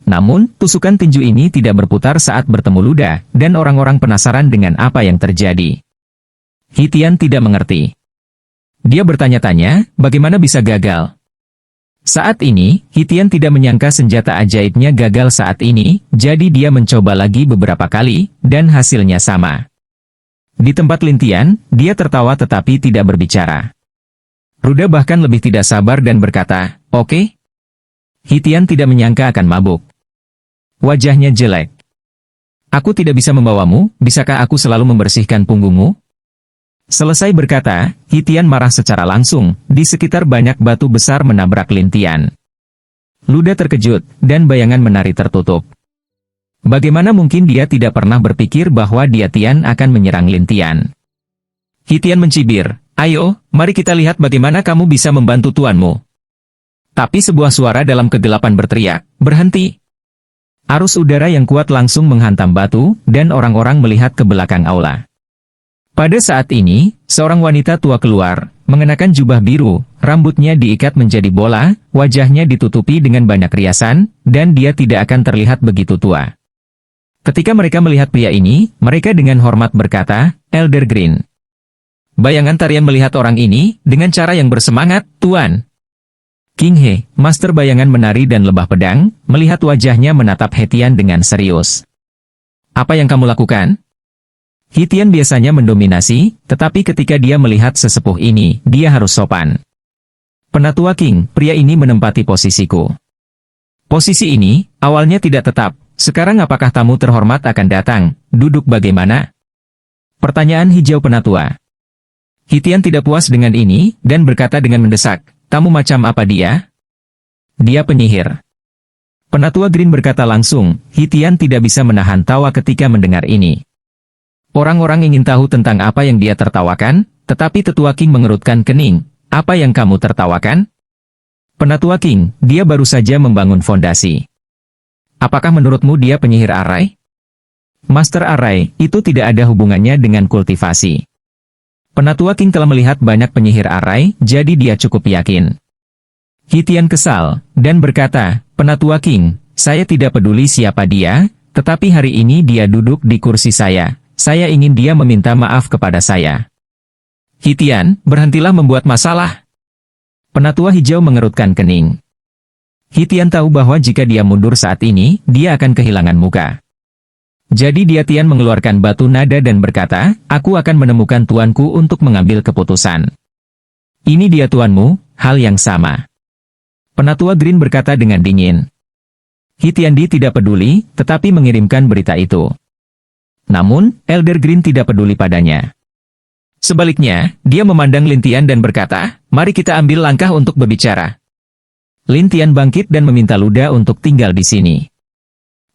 Namun, tusukan tinju ini tidak berputar saat bertemu Luda, dan orang-orang penasaran dengan apa yang terjadi. Tian tidak mengerti. Dia bertanya-tanya, bagaimana bisa gagal? Saat ini, Tian tidak menyangka senjata ajaibnya gagal saat ini, jadi dia mencoba lagi beberapa kali, dan hasilnya sama. Di tempat Lin Tian, dia tertawa tetapi tidak berbicara. Ruda bahkan lebih tidak sabar dan berkata, "Oke?" Tian tidak menyangka akan mabuk. Wajahnya jelek. "Aku tidak bisa membawamu, bisakah aku selalu membersihkan punggungmu?" Selesai berkata, Tian marah secara langsung, di sekitar banyak batu besar menabrak Lin Tian. Luda terkejut, dan bayangan menari tertutup. Bagaimana mungkin dia tidak pernah berpikir bahwa Tian akan menyerang Lin Tian? Tian mencibir, "Ayo, mari kita lihat bagaimana kamu bisa membantu tuanmu." Tapi sebuah suara dalam kegelapan berteriak, "Berhenti!" Arus udara yang kuat langsung menghantam batu, dan orang-orang melihat ke belakang aula. Pada saat ini, seorang wanita tua keluar, mengenakan jubah biru, rambutnya diikat menjadi bola, wajahnya ditutupi dengan banyak riasan, dan dia tidak akan terlihat begitu tua. Ketika mereka melihat pria ini, mereka dengan hormat berkata, "Elder Green." Bayangan tarian melihat orang ini, dengan cara yang bersemangat, "Tuan." King He, master bayangan menari dan lebah pedang, melihat wajahnya menatap Tian dengan serius. "Apa yang kamu lakukan?" Tian biasanya mendominasi, tetapi ketika dia melihat sesepuh ini, dia harus sopan. "Penatua King, pria ini menempati posisiku." Posisi ini, awalnya tidak tetap. Sekarang apakah tamu terhormat akan datang? Duduk bagaimana? Pertanyaan hijau penatua. Hitian tidak puas dengan ini, dan berkata dengan mendesak, tamu macam apa dia? Dia penyihir. Penatua Green berkata langsung, Hitian tidak bisa menahan tawa ketika mendengar ini. Orang-orang ingin tahu tentang apa yang dia tertawakan, tetapi Tetua King mengerutkan kening. Apa yang kamu tertawakan? Penatua King, dia baru saja membangun fondasi. Apakah menurutmu dia penyihir arai? Master Arai, itu tidak ada hubungannya dengan kultivasi. Penatua King telah melihat banyak penyihir arai, jadi dia cukup yakin. Hitian kesal, dan berkata, Penatua King, saya tidak peduli siapa dia, tetapi hari ini dia duduk di kursi saya ingin dia meminta maaf kepada saya. Hitian, berhentilah membuat masalah. Penatua hijau mengerutkan kening. Hitian tahu bahwa jika dia mundur saat ini, dia akan kehilangan muka. Jadi Tian mengeluarkan batu nada dan berkata, aku akan menemukan tuanku untuk mengambil keputusan. Ini dia tuanmu, hal yang sama. Penatua Green berkata dengan dingin. Hitian tidak peduli, tetapi mengirimkan berita itu. Namun, Elder Green tidak peduli padanya. Sebaliknya, dia memandang Lintian dan berkata, mari kita ambil langkah untuk berbicara. Lintian bangkit dan meminta Luda untuk tinggal di sini.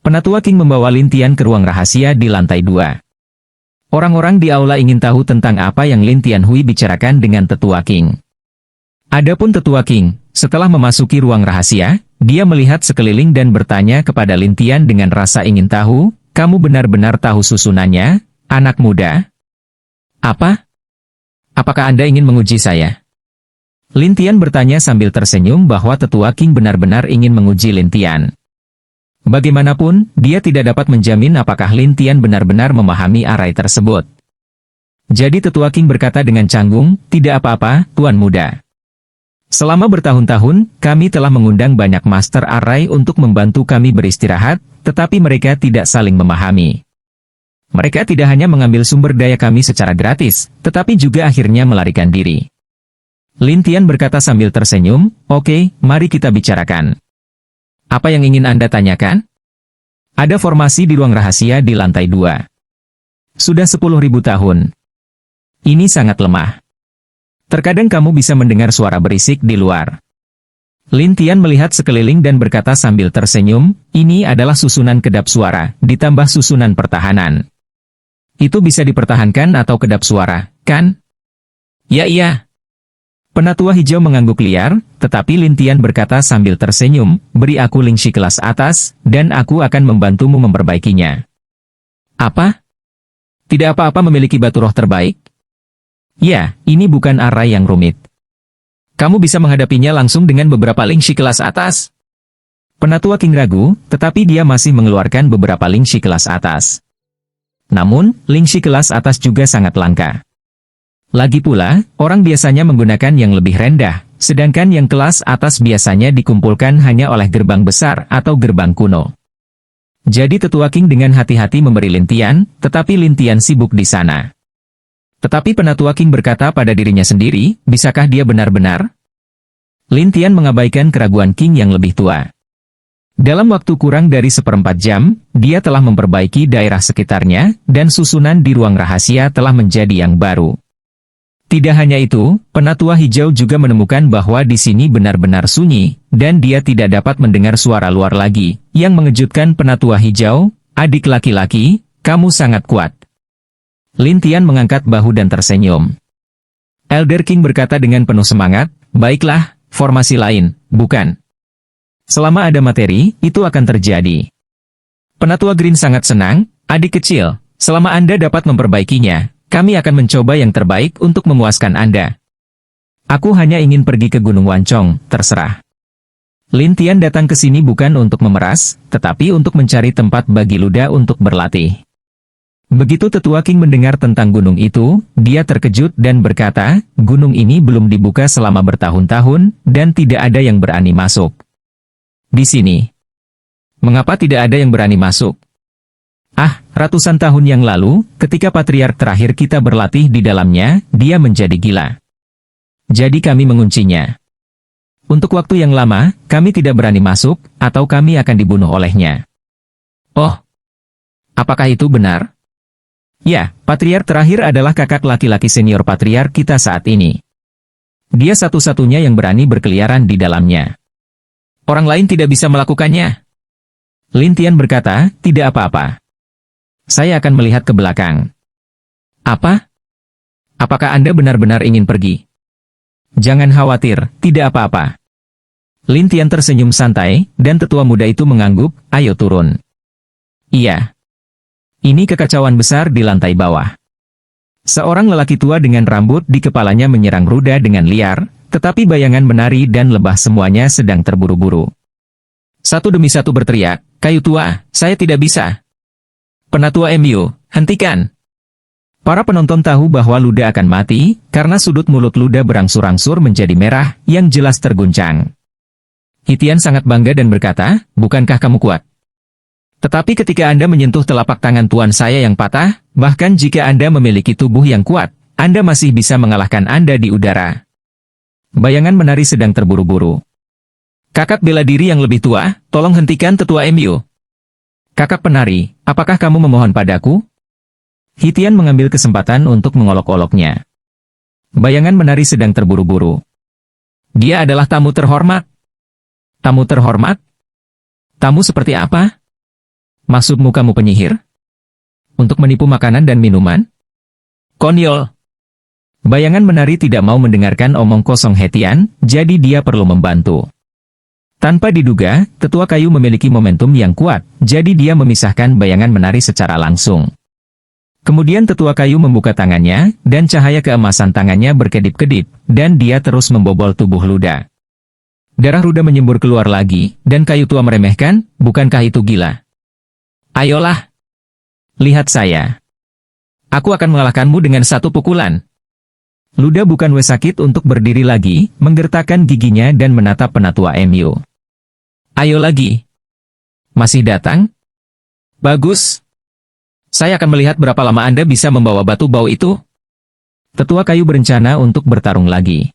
Penatua King membawa Lintian ke ruang rahasia di lantai 2. Orang-orang di aula ingin tahu tentang apa yang Lintian Hui bicarakan dengan Tetua King. Adapun Tetua King, setelah memasuki ruang rahasia, dia melihat sekeliling dan bertanya kepada Lintian dengan rasa ingin tahu, kamu benar-benar tahu susunannya, anak muda? Apa? Apakah Anda ingin menguji saya? Lintian bertanya sambil tersenyum bahwa Tetua King benar-benar ingin menguji Lintian. Bagaimanapun, dia tidak dapat menjamin apakah Lintian benar-benar memahami arai tersebut. Jadi Tetua King berkata dengan canggung, tidak apa-apa, Tuan Muda. Selama bertahun-tahun, kami telah mengundang banyak master arai untuk membantu kami beristirahat, tetapi mereka tidak saling memahami. Mereka tidak hanya mengambil sumber daya kami secara gratis, tetapi juga akhirnya melarikan diri. Lintian berkata sambil tersenyum, oke, mari kita bicarakan. Apa yang ingin Anda tanyakan? Ada formasi di ruang rahasia di lantai 2. Sudah 10.000 tahun. Ini sangat lemah. Terkadang kamu bisa mendengar suara berisik di luar. Lintian melihat sekeliling dan berkata sambil tersenyum, ini adalah susunan kedap suara, ditambah susunan pertahanan. Itu bisa dipertahankan atau kedap suara, kan? Ya iya. Penatua hijau mengangguk liar, tetapi Lintian berkata sambil tersenyum, beri aku Lingxi kelas atas, dan aku akan membantumu memperbaikinya. Apa? Tidak apa-apa memiliki batu roh terbaik? Ya, ini bukan arai yang rumit. Kamu bisa menghadapinya langsung dengan beberapa Lingxi kelas atas. Penatua King ragu, tetapi dia masih mengeluarkan beberapa Lingxi kelas atas. Namun, Lingxi kelas atas juga sangat langka. Lagi pula, orang biasanya menggunakan yang lebih rendah, sedangkan yang kelas atas biasanya dikumpulkan hanya oleh gerbang besar atau gerbang kuno. Jadi Tetua King dengan hati-hati memberi Lintian, tetapi Lintian sibuk di sana. Tetapi Penatua King berkata pada dirinya sendiri, bisakah dia benar-benar? Lintian mengabaikan keraguan King yang lebih tua. Dalam waktu kurang dari 1/4 jam, dia telah memperbaiki daerah sekitarnya, dan susunan di ruang rahasia telah menjadi yang baru. Tidak hanya itu, Penatua Hijau juga menemukan bahwa di sini benar-benar sunyi, dan dia tidak dapat mendengar suara luar lagi, yang mengejutkan Penatua Hijau, adik laki-laki, kamu sangat kuat. Lintian mengangkat bahu dan tersenyum. Elder King berkata dengan penuh semangat, baiklah, formasi lain, bukan? Selama ada materi, itu akan terjadi. Penatua Green sangat senang, adik kecil, selama Anda dapat memperbaikinya, kami akan mencoba yang terbaik untuk memuaskan Anda. Aku hanya ingin pergi ke Gunung Wancong, terserah. Lintian datang ke sini bukan untuk memeras, tetapi untuk mencari tempat bagi Luda untuk berlatih. Begitu Tetua King mendengar tentang gunung itu, dia terkejut dan berkata, gunung ini belum dibuka selama bertahun-tahun, dan tidak ada yang berani masuk. Di sini. Mengapa tidak ada yang berani masuk? Ah, ratusan tahun yang lalu, ketika patriark terakhir kita berlatih di dalamnya, dia menjadi gila. Jadi kami menguncinya. Untuk waktu yang lama, kami tidak berani masuk, atau kami akan dibunuh olehnya. Oh, apakah itu benar? Ya, patriark terakhir adalah kakak laki-laki senior patriark kita saat ini. Dia satu-satunya yang berani berkeliaran di dalamnya. Orang lain tidak bisa melakukannya. Lin Tian berkata, tidak apa-apa. Saya akan melihat ke belakang. Apa? Apakah Anda benar-benar ingin pergi? Jangan khawatir, tidak apa-apa. Lin Tian tersenyum santai, dan tetua muda itu mengangguk, ayo turun. Iya. Ini kekacauan besar di lantai bawah. Seorang lelaki tua dengan rambut di kepalanya menyerang Ruda dengan liar, tetapi bayangan menari dan lebah semuanya sedang terburu-buru. Satu demi satu berteriak, kayu tua, saya tidak bisa. Penatua MU, hentikan. Para penonton tahu bahwa Luda akan mati, karena sudut mulut Luda berangsur-angsur menjadi merah, yang jelas terguncang. Hitian sangat bangga dan berkata, bukankah kamu kuat? Tetapi ketika Anda menyentuh telapak tangan tuan saya yang patah, bahkan jika Anda memiliki tubuh yang kuat, Anda masih bisa mengalahkan Anda di udara. Bayangan menari sedang terburu-buru. Kakak bela diri yang lebih tua, tolong hentikan tetua MU. Kakak penari, apakah kamu memohon padaku? Hitian mengambil kesempatan untuk mengolok-oloknya. Bayangan menari sedang terburu-buru. Dia adalah tamu terhormat. Tamu terhormat? Tamu seperti apa? Maksudmu kamu penyihir? Untuk menipu makanan dan minuman? Konyol. Bayangan menari tidak mau mendengarkan omong kosong Hetian, jadi dia perlu membantu. Tanpa diduga, tetua kayu memiliki momentum yang kuat, jadi dia memisahkan bayangan menari secara langsung. Kemudian tetua kayu membuka tangannya, dan cahaya keemasan tangannya berkedip-kedip, dan dia terus membobol tubuh Luda. Darah Ruda menyembur keluar lagi, dan kayu tua meremehkan, bukankah itu gila? Ayolah. Lihat saya. Aku akan mengalahkanmu dengan satu pukulan. Luda bukan sakit untuk berdiri lagi, menggertakkan giginya dan menatap penatua MU. Ayo lagi. Masih datang? Bagus. Saya akan melihat berapa lama Anda bisa membawa batu bau itu. Tetua kayu berencana untuk bertarung lagi.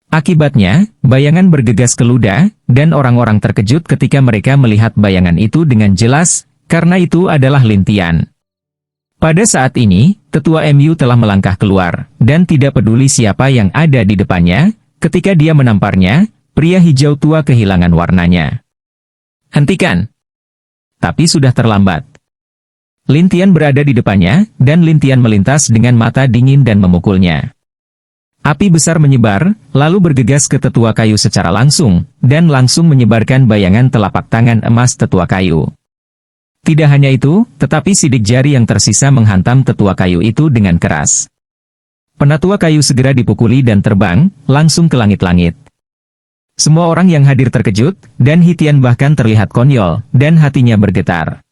Akibatnya, bayangan bergegas ke Luda, dan orang-orang terkejut ketika mereka melihat bayangan itu dengan jelas, karena itu adalah Lin Tian. Pada saat ini, tetua MU telah melangkah keluar, dan tidak peduli siapa yang ada di depannya, ketika dia menamparnya, pria hijau tua kehilangan warnanya. Hentikan! Tapi sudah terlambat. Lin Tian berada di depannya, dan Lin Tian melintas dengan mata dingin dan memukulnya. Api besar menyebar, lalu bergegas ke tetua kayu secara langsung, dan langsung menyebarkan bayangan telapak tangan emas tetua kayu. Tidak hanya itu, tetapi sidik jari yang tersisa menghantam tetua kayu itu dengan keras. Penatua kayu segera dipukuli dan terbang, langsung ke langit-langit. Semua orang yang hadir terkejut, dan Hitian bahkan terlihat konyol, dan hatinya bergetar.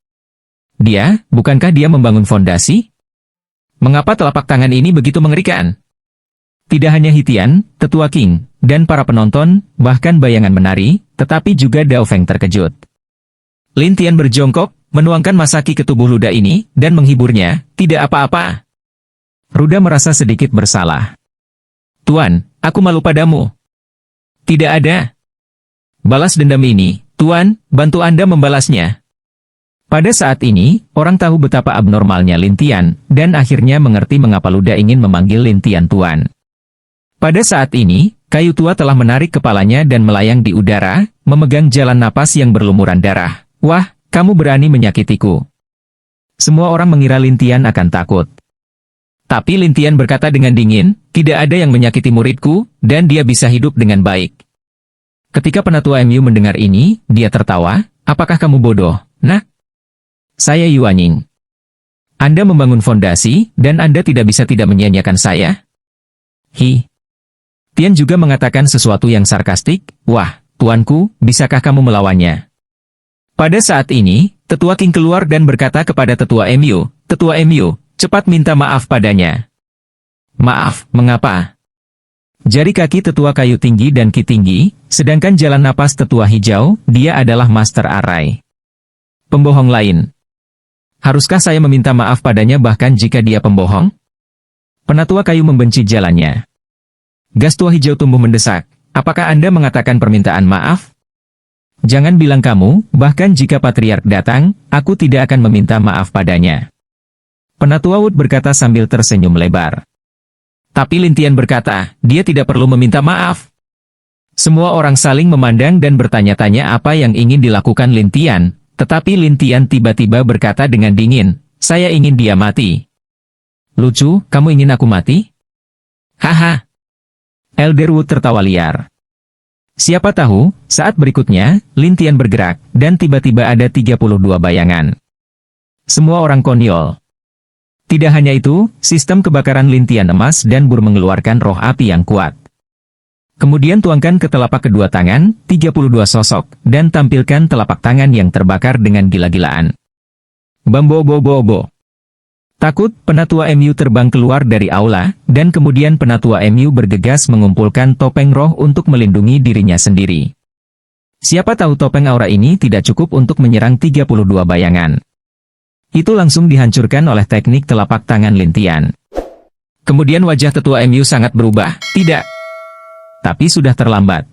Bukankah dia membangun fondasi? Mengapa telapak tangan ini begitu mengerikan? Tidak hanya Hitian, tetua King, dan para penonton, bahkan bayangan menari, tetapi juga Dao Feng terkejut. Lin Tian berjongkok, menuangkan Masaki ke tubuh Luda ini, dan menghiburnya, tidak apa-apa. Ruda merasa sedikit bersalah. Tuan, aku malu padamu. Tidak ada. Balas dendam ini, Tuan, bantu Anda membalasnya. Pada saat ini, orang tahu betapa abnormalnya Lin Tian, dan akhirnya mengerti mengapa Luda ingin memanggil Lin Tian Tuan. Pada saat ini, kayu tua telah menarik kepalanya dan melayang di udara, memegang jalan napas yang berlumuran darah. Wah, kamu berani menyakitiku. Semua orang mengira Lin Tian akan takut. Tapi Lin Tian berkata dengan dingin, tidak ada yang menyakiti muridku, dan dia bisa hidup dengan baik. Ketika penatua MU mendengar ini, dia tertawa, apakah kamu bodoh, nak? Saya Yuanying. Anda membangun fondasi, dan Anda tidak bisa tidak menyia-nyiakan saya? Tian juga mengatakan sesuatu yang sarkastik, wah, tuanku, bisakah kamu melawannya? Pada saat ini, tetua King keluar dan berkata kepada tetua MU, cepat minta maaf padanya. Maaf, mengapa? Jari kaki tetua kayu tinggi dan ki tinggi, sedangkan jalan napas tetua hijau, dia adalah Master Arai. Pembohong lain. Haruskah saya meminta maaf padanya bahkan jika dia pembohong? Penatua kayu membenci jalannya. Gas tua hijau tumbuh mendesak, Apakah Anda mengatakan permintaan maaf? Jangan bilang kamu, bahkan jika patriark datang, aku tidak akan meminta maaf padanya. Penatua Wood berkata sambil tersenyum lebar. Tapi Lintian berkata, dia tidak perlu meminta maaf. Semua orang saling memandang dan bertanya-tanya apa yang ingin dilakukan Lintian, tetapi Lintian tiba-tiba berkata dengan dingin, saya ingin dia mati. Lucu, kamu ingin aku mati? Haha. Elderwood tertawa liar. Siapa tahu, saat berikutnya, Lintian bergerak, dan tiba-tiba ada 32 bayangan. Semua orang konyol. Tidak hanya itu, sistem kebakaran Lintian emas dan Bur mengeluarkan roh api yang kuat. Kemudian tuangkan ke telapak kedua tangan, 32 sosok, dan tampilkan telapak tangan yang terbakar dengan gila-gilaan. Bambo-bo-bo-bo. Takut, penatua MU terbang keluar dari aula, dan kemudian penatua MU bergegas mengumpulkan topeng roh untuk melindungi dirinya sendiri. Siapa tahu topeng aura ini tidak cukup untuk menyerang 32 bayangan. Itu langsung dihancurkan oleh teknik telapak tangan Lintian. Kemudian wajah tetua MU sangat berubah, tidak. Tapi sudah terlambat.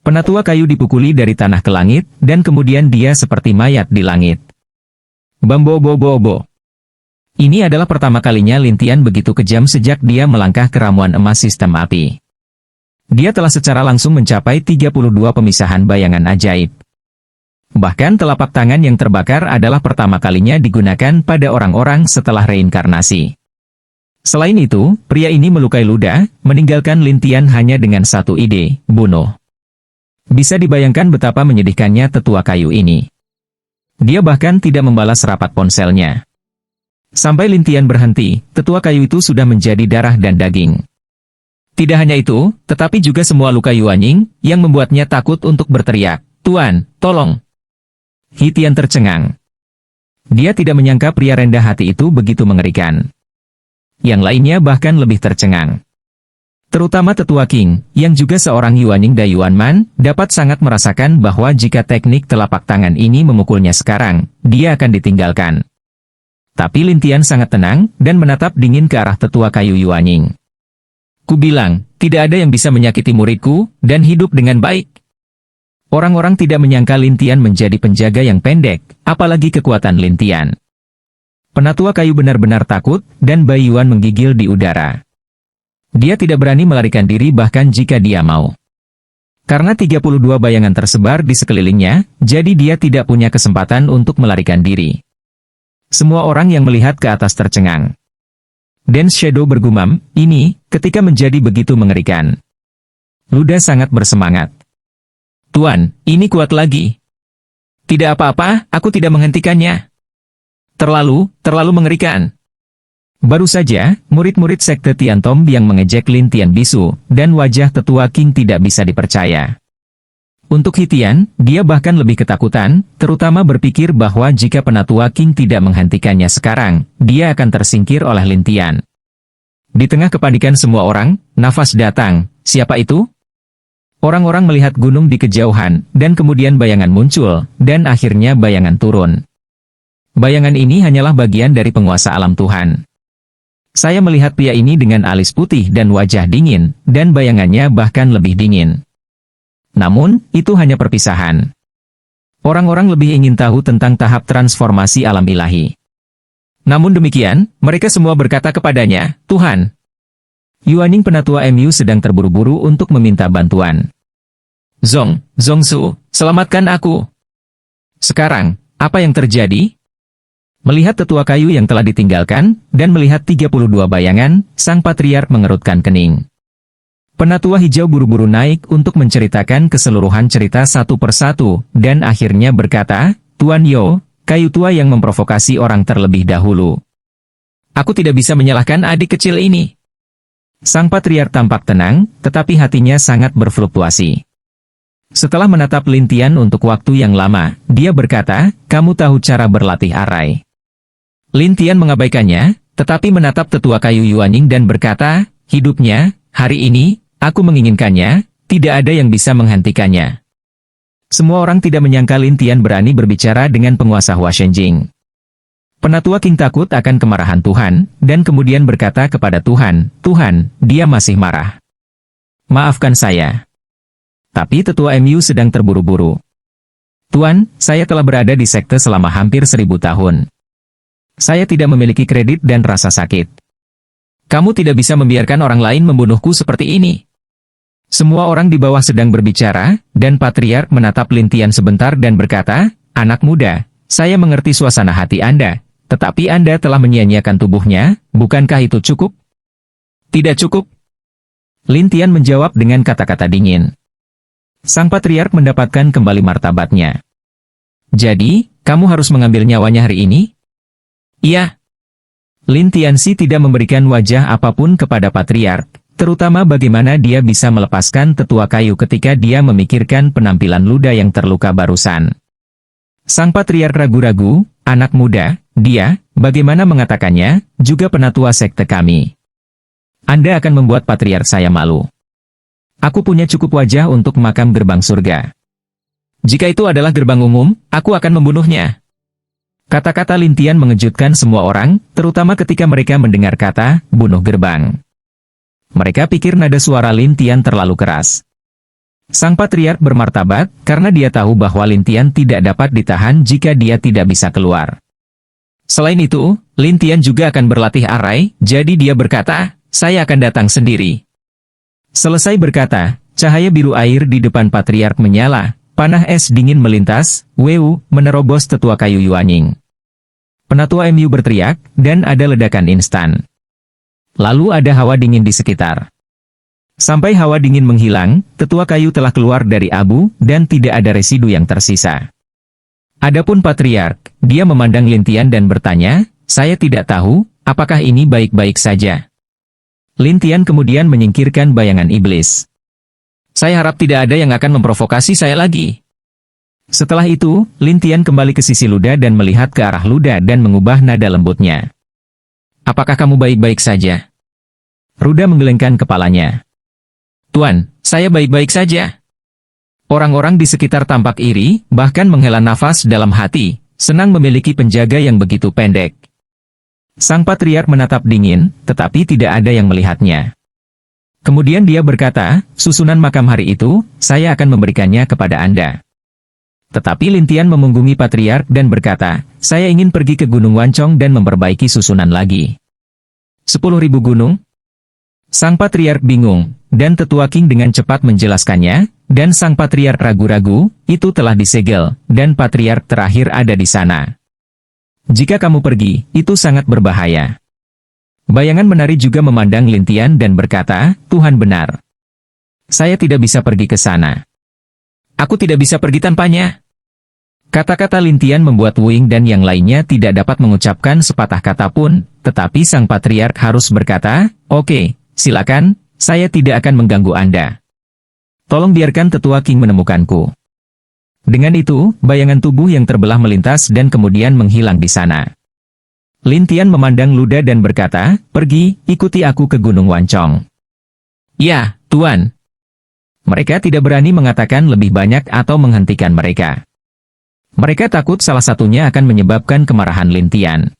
Penatua kayu dipukuli dari tanah ke langit, dan kemudian dia seperti mayat di langit. Bambo-bo-bo-bo. Ini adalah pertama kalinya Lintian begitu kejam sejak dia melangkah ke ramuan emas sistem api. Dia telah secara langsung mencapai 32 pemisahan bayangan ajaib. Bahkan telapak tangan yang terbakar adalah pertama kalinya digunakan pada orang-orang setelah reinkarnasi. Selain itu, pria ini melukai luda, meninggalkan Lintian hanya dengan satu ide, bunuh. Bisa dibayangkan betapa menyedihkannya tetua kayu ini. Dia bahkan tidak membalas rapat ponselnya. Sampai Lintian berhenti, tetua kayu itu sudah menjadi darah dan daging. Tidak hanya itu, tetapi juga semua luka Yuanying, yang membuatnya takut untuk berteriak, Tuan, tolong. Hitian tercengang. Dia tidak menyangka pria rendah hati itu begitu mengerikan. Yang lainnya bahkan lebih tercengang. Terutama tetua King, yang juga seorang Yuanying Dayuanman, dapat sangat merasakan bahwa jika teknik telapak tangan ini memukulnya sekarang, dia akan ditinggalkan. Tapi Lintian sangat tenang, dan menatap dingin ke arah tetua kayu Yuanying. Ku bilang, tidak ada yang bisa menyakiti muridku, dan hidup dengan baik. Orang-orang tidak menyangka Lintian menjadi penjaga yang pendek, apalagi kekuatan Lintian. Penatua kayu benar-benar takut, dan Bai Yuan menggigil di udara. Dia tidak berani melarikan diri bahkan jika dia mau. Karena 32 bayangan tersebar di sekelilingnya, jadi dia tidak punya kesempatan untuk melarikan diri. Semua orang yang melihat ke atas tercengang. Dance Shadow bergumam, ini, ketika menjadi begitu mengerikan. Luda sangat bersemangat. Tuan, ini kuat lagi. Tidak apa-apa, aku tidak menghentikannya. Terlalu mengerikan. Baru saja, murid-murid sekte Tiantom yang mengejek Lintian bisu, dan wajah tetua King tidak bisa dipercaya. Untuk Hitian, dia bahkan lebih ketakutan, terutama berpikir bahwa jika penatua King tidak menghentikannya sekarang, dia akan tersingkir oleh Lintian. Di tengah kepanikan semua orang, nafas datang, siapa itu? Orang-orang melihat gunung di kejauhan, dan kemudian bayangan muncul, dan akhirnya bayangan turun. Bayangan ini hanyalah bagian dari penguasa alam Tuhan. Saya melihat pria ini dengan alis putih dan wajah dingin, dan bayangannya bahkan lebih dingin. Namun, itu hanya perpisahan. Orang-orang lebih ingin tahu tentang tahap transformasi alam ilahi. Namun demikian, mereka semua berkata kepadanya, Tuhan. Yuanying penatua MU sedang terburu-buru untuk meminta bantuan. Zongsu, selamatkan aku. Sekarang, apa yang terjadi? Melihat tetua kayu yang telah ditinggalkan, dan melihat 32 bayangan, sang patriark mengerutkan kening. Penatua hijau buru-buru naik untuk menceritakan keseluruhan cerita satu persatu, dan akhirnya berkata, Tuan Yo, kayu tua yang memprovokasi orang terlebih dahulu. Aku tidak bisa menyalahkan adik kecil ini. Sang patriark tampak tenang, tetapi hatinya sangat berfluktuasi. Setelah menatap Lintian untuk waktu yang lama, dia berkata, kamu tahu cara berlatih arai. Lintian mengabaikannya, tetapi menatap tetua kayu Yuanying dan berkata, hidupnya, hari ini, aku menginginkannya, tidak ada yang bisa menghentikannya. Semua orang tidak menyangka Lintian berani berbicara dengan penguasa Huashenjing. Penatua King takut akan kemarahan Tuhan, dan kemudian berkata kepada Tuhan, Tuhan, dia masih marah. Maafkan saya. Tapi tetua MU sedang terburu-buru. Tuan, saya telah berada di sekte selama hampir 1000 tahun. Saya tidak memiliki kredit dan rasa sakit. Kamu tidak bisa membiarkan orang lain membunuhku seperti ini. Semua orang di bawah sedang berbicara, dan Patriark menatap Lintian sebentar dan berkata, "Anak muda, saya mengerti suasana hati Anda, tetapi Anda telah menyia-nyiakan tubuhnya, bukankah itu cukup?" "Tidak cukup." Lintian menjawab dengan kata-kata dingin. Sang Patriark mendapatkan kembali martabatnya. "Jadi, kamu harus mengambil nyawanya hari ini?" "Iya." Lintian Si tidak memberikan wajah apapun kepada Patriark, terutama bagaimana dia bisa melepaskan tetua kayu ketika dia memikirkan penampilan Luda yang terluka barusan. Sang Patriark ragu-ragu, "Anak muda, dia, bagaimana mengatakannya, juga penatua sekte kami. Anda akan membuat Patriark saya malu. Aku punya cukup wajah untuk makam gerbang surga. Jika itu adalah gerbang umum, aku akan membunuhnya." Kata-kata Lintian mengejutkan semua orang, terutama ketika mereka mendengar kata, "bunuh gerbang." Mereka pikir nada suara Lintian terlalu keras. Sang Patriark bermartabat, karena dia tahu bahwa Lintian tidak dapat ditahan jika dia tidak bisa keluar. Selain itu, Lintian juga akan berlatih arai, jadi dia berkata, "Saya akan datang sendiri." Selesai berkata, cahaya biru air di depan Patriark menyala, panah es dingin melintas, menerobos tetua kayu Yuanying. Penatua MU berteriak, dan ada ledakan instan. Lalu ada hawa dingin di sekitar. Sampai hawa dingin menghilang, tetua kayu telah keluar dari abu, dan tidak ada residu yang tersisa. Adapun Patriark, dia memandang Lintian dan bertanya, "Saya tidak tahu, apakah ini baik-baik saja?" Lintian kemudian menyingkirkan bayangan iblis. "Saya harap tidak ada yang akan memprovokasi saya lagi." Setelah itu, Lintian kembali ke sisi Luda dan melihat ke arah Luda dan mengubah nada lembutnya. "Apakah kamu baik-baik saja?" Ruda menggelengkan kepalanya. "Tuan, saya baik-baik saja." Orang-orang di sekitar tampak iri, bahkan menghela nafas dalam hati, senang memiliki penjaga yang begitu pendek. Sang Patriark menatap dingin, tetapi tidak ada yang melihatnya. Kemudian dia berkata, "Susunan makam hari itu, saya akan memberikannya kepada Anda." Tetapi Lintian memunggungi Patriark dan berkata, "Saya ingin pergi ke Gunung Wancong dan memperbaiki susunan lagi." 10.000 gunung? Sang Patriark bingung, dan tetua King dengan cepat menjelaskannya, dan Sang Patriark ragu-ragu, itu telah disegel, dan Patriark terakhir ada di sana. "Jika kamu pergi, itu sangat berbahaya." Bayangan menari juga memandang Lintian dan berkata, "Tuhan benar. Saya tidak bisa pergi ke sana. Aku tidak bisa pergi tanpanya." Kata-kata Lintian membuat Wuing dan yang lainnya tidak dapat mengucapkan sepatah kata pun, tetapi Sang Patriark harus berkata, "Oke, silakan, saya tidak akan mengganggu Anda. Tolong biarkan tetua King menemukanku." Dengan itu, bayangan tubuh yang terbelah melintas dan kemudian menghilang di sana. Lintian memandang Luda dan berkata, "Pergi, ikuti aku ke Gunung Wancong." "Ya, Tuan." Mereka tidak berani mengatakan lebih banyak atau menghentikan mereka. Mereka takut salah satunya akan menyebabkan kemarahan Lintian.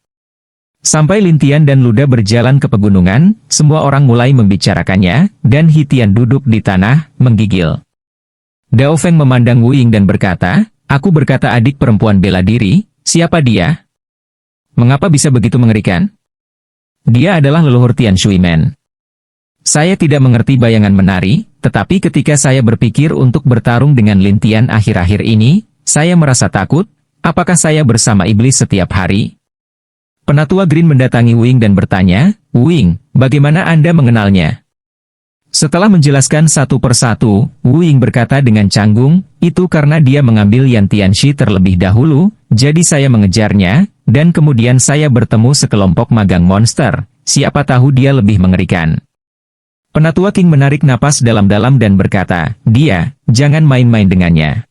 Sampai Lintian dan Luda berjalan ke pegunungan, semua orang mulai membicarakannya, dan Hitian duduk di tanah, menggigil. Dao Feng memandang Wuing dan berkata, "Aku berkata adik perempuan bela diri, siapa dia? Mengapa bisa begitu mengerikan? Dia adalah leluhur Tian Shuimen." Saya tidak mengerti bayangan menari, tetapi ketika saya berpikir untuk bertarung dengan Lintian akhir-akhir ini, saya merasa takut, apakah saya bersama iblis setiap hari? Penatua Green mendatangi Wuing dan bertanya, "Wuing, bagaimana Anda mengenalnya?" Setelah menjelaskan satu persatu, Wuing berkata dengan canggung, "Itu karena dia mengambil Yan Tianxi terlebih dahulu, jadi saya mengejarnya, dan kemudian saya bertemu sekelompok magang monster, siapa tahu dia lebih mengerikan." Penatua King menarik napas dalam-dalam dan berkata, "Dia, jangan main-main dengannya.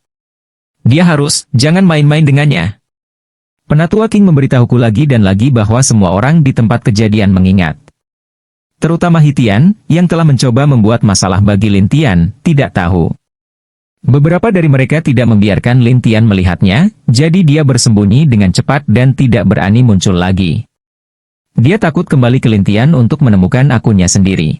Dia harus, jangan main-main dengannya." Penatua King memberitahuku lagi dan lagi bahwa semua orang di tempat kejadian mengingat. Terutama Hitian, yang telah mencoba membuat masalah bagi Lintian, tidak tahu. Beberapa dari mereka tidak membiarkan Lintian melihatnya, jadi dia bersembunyi dengan cepat dan tidak berani muncul lagi. Dia takut kembali ke Lintian untuk menemukan akunnya sendiri.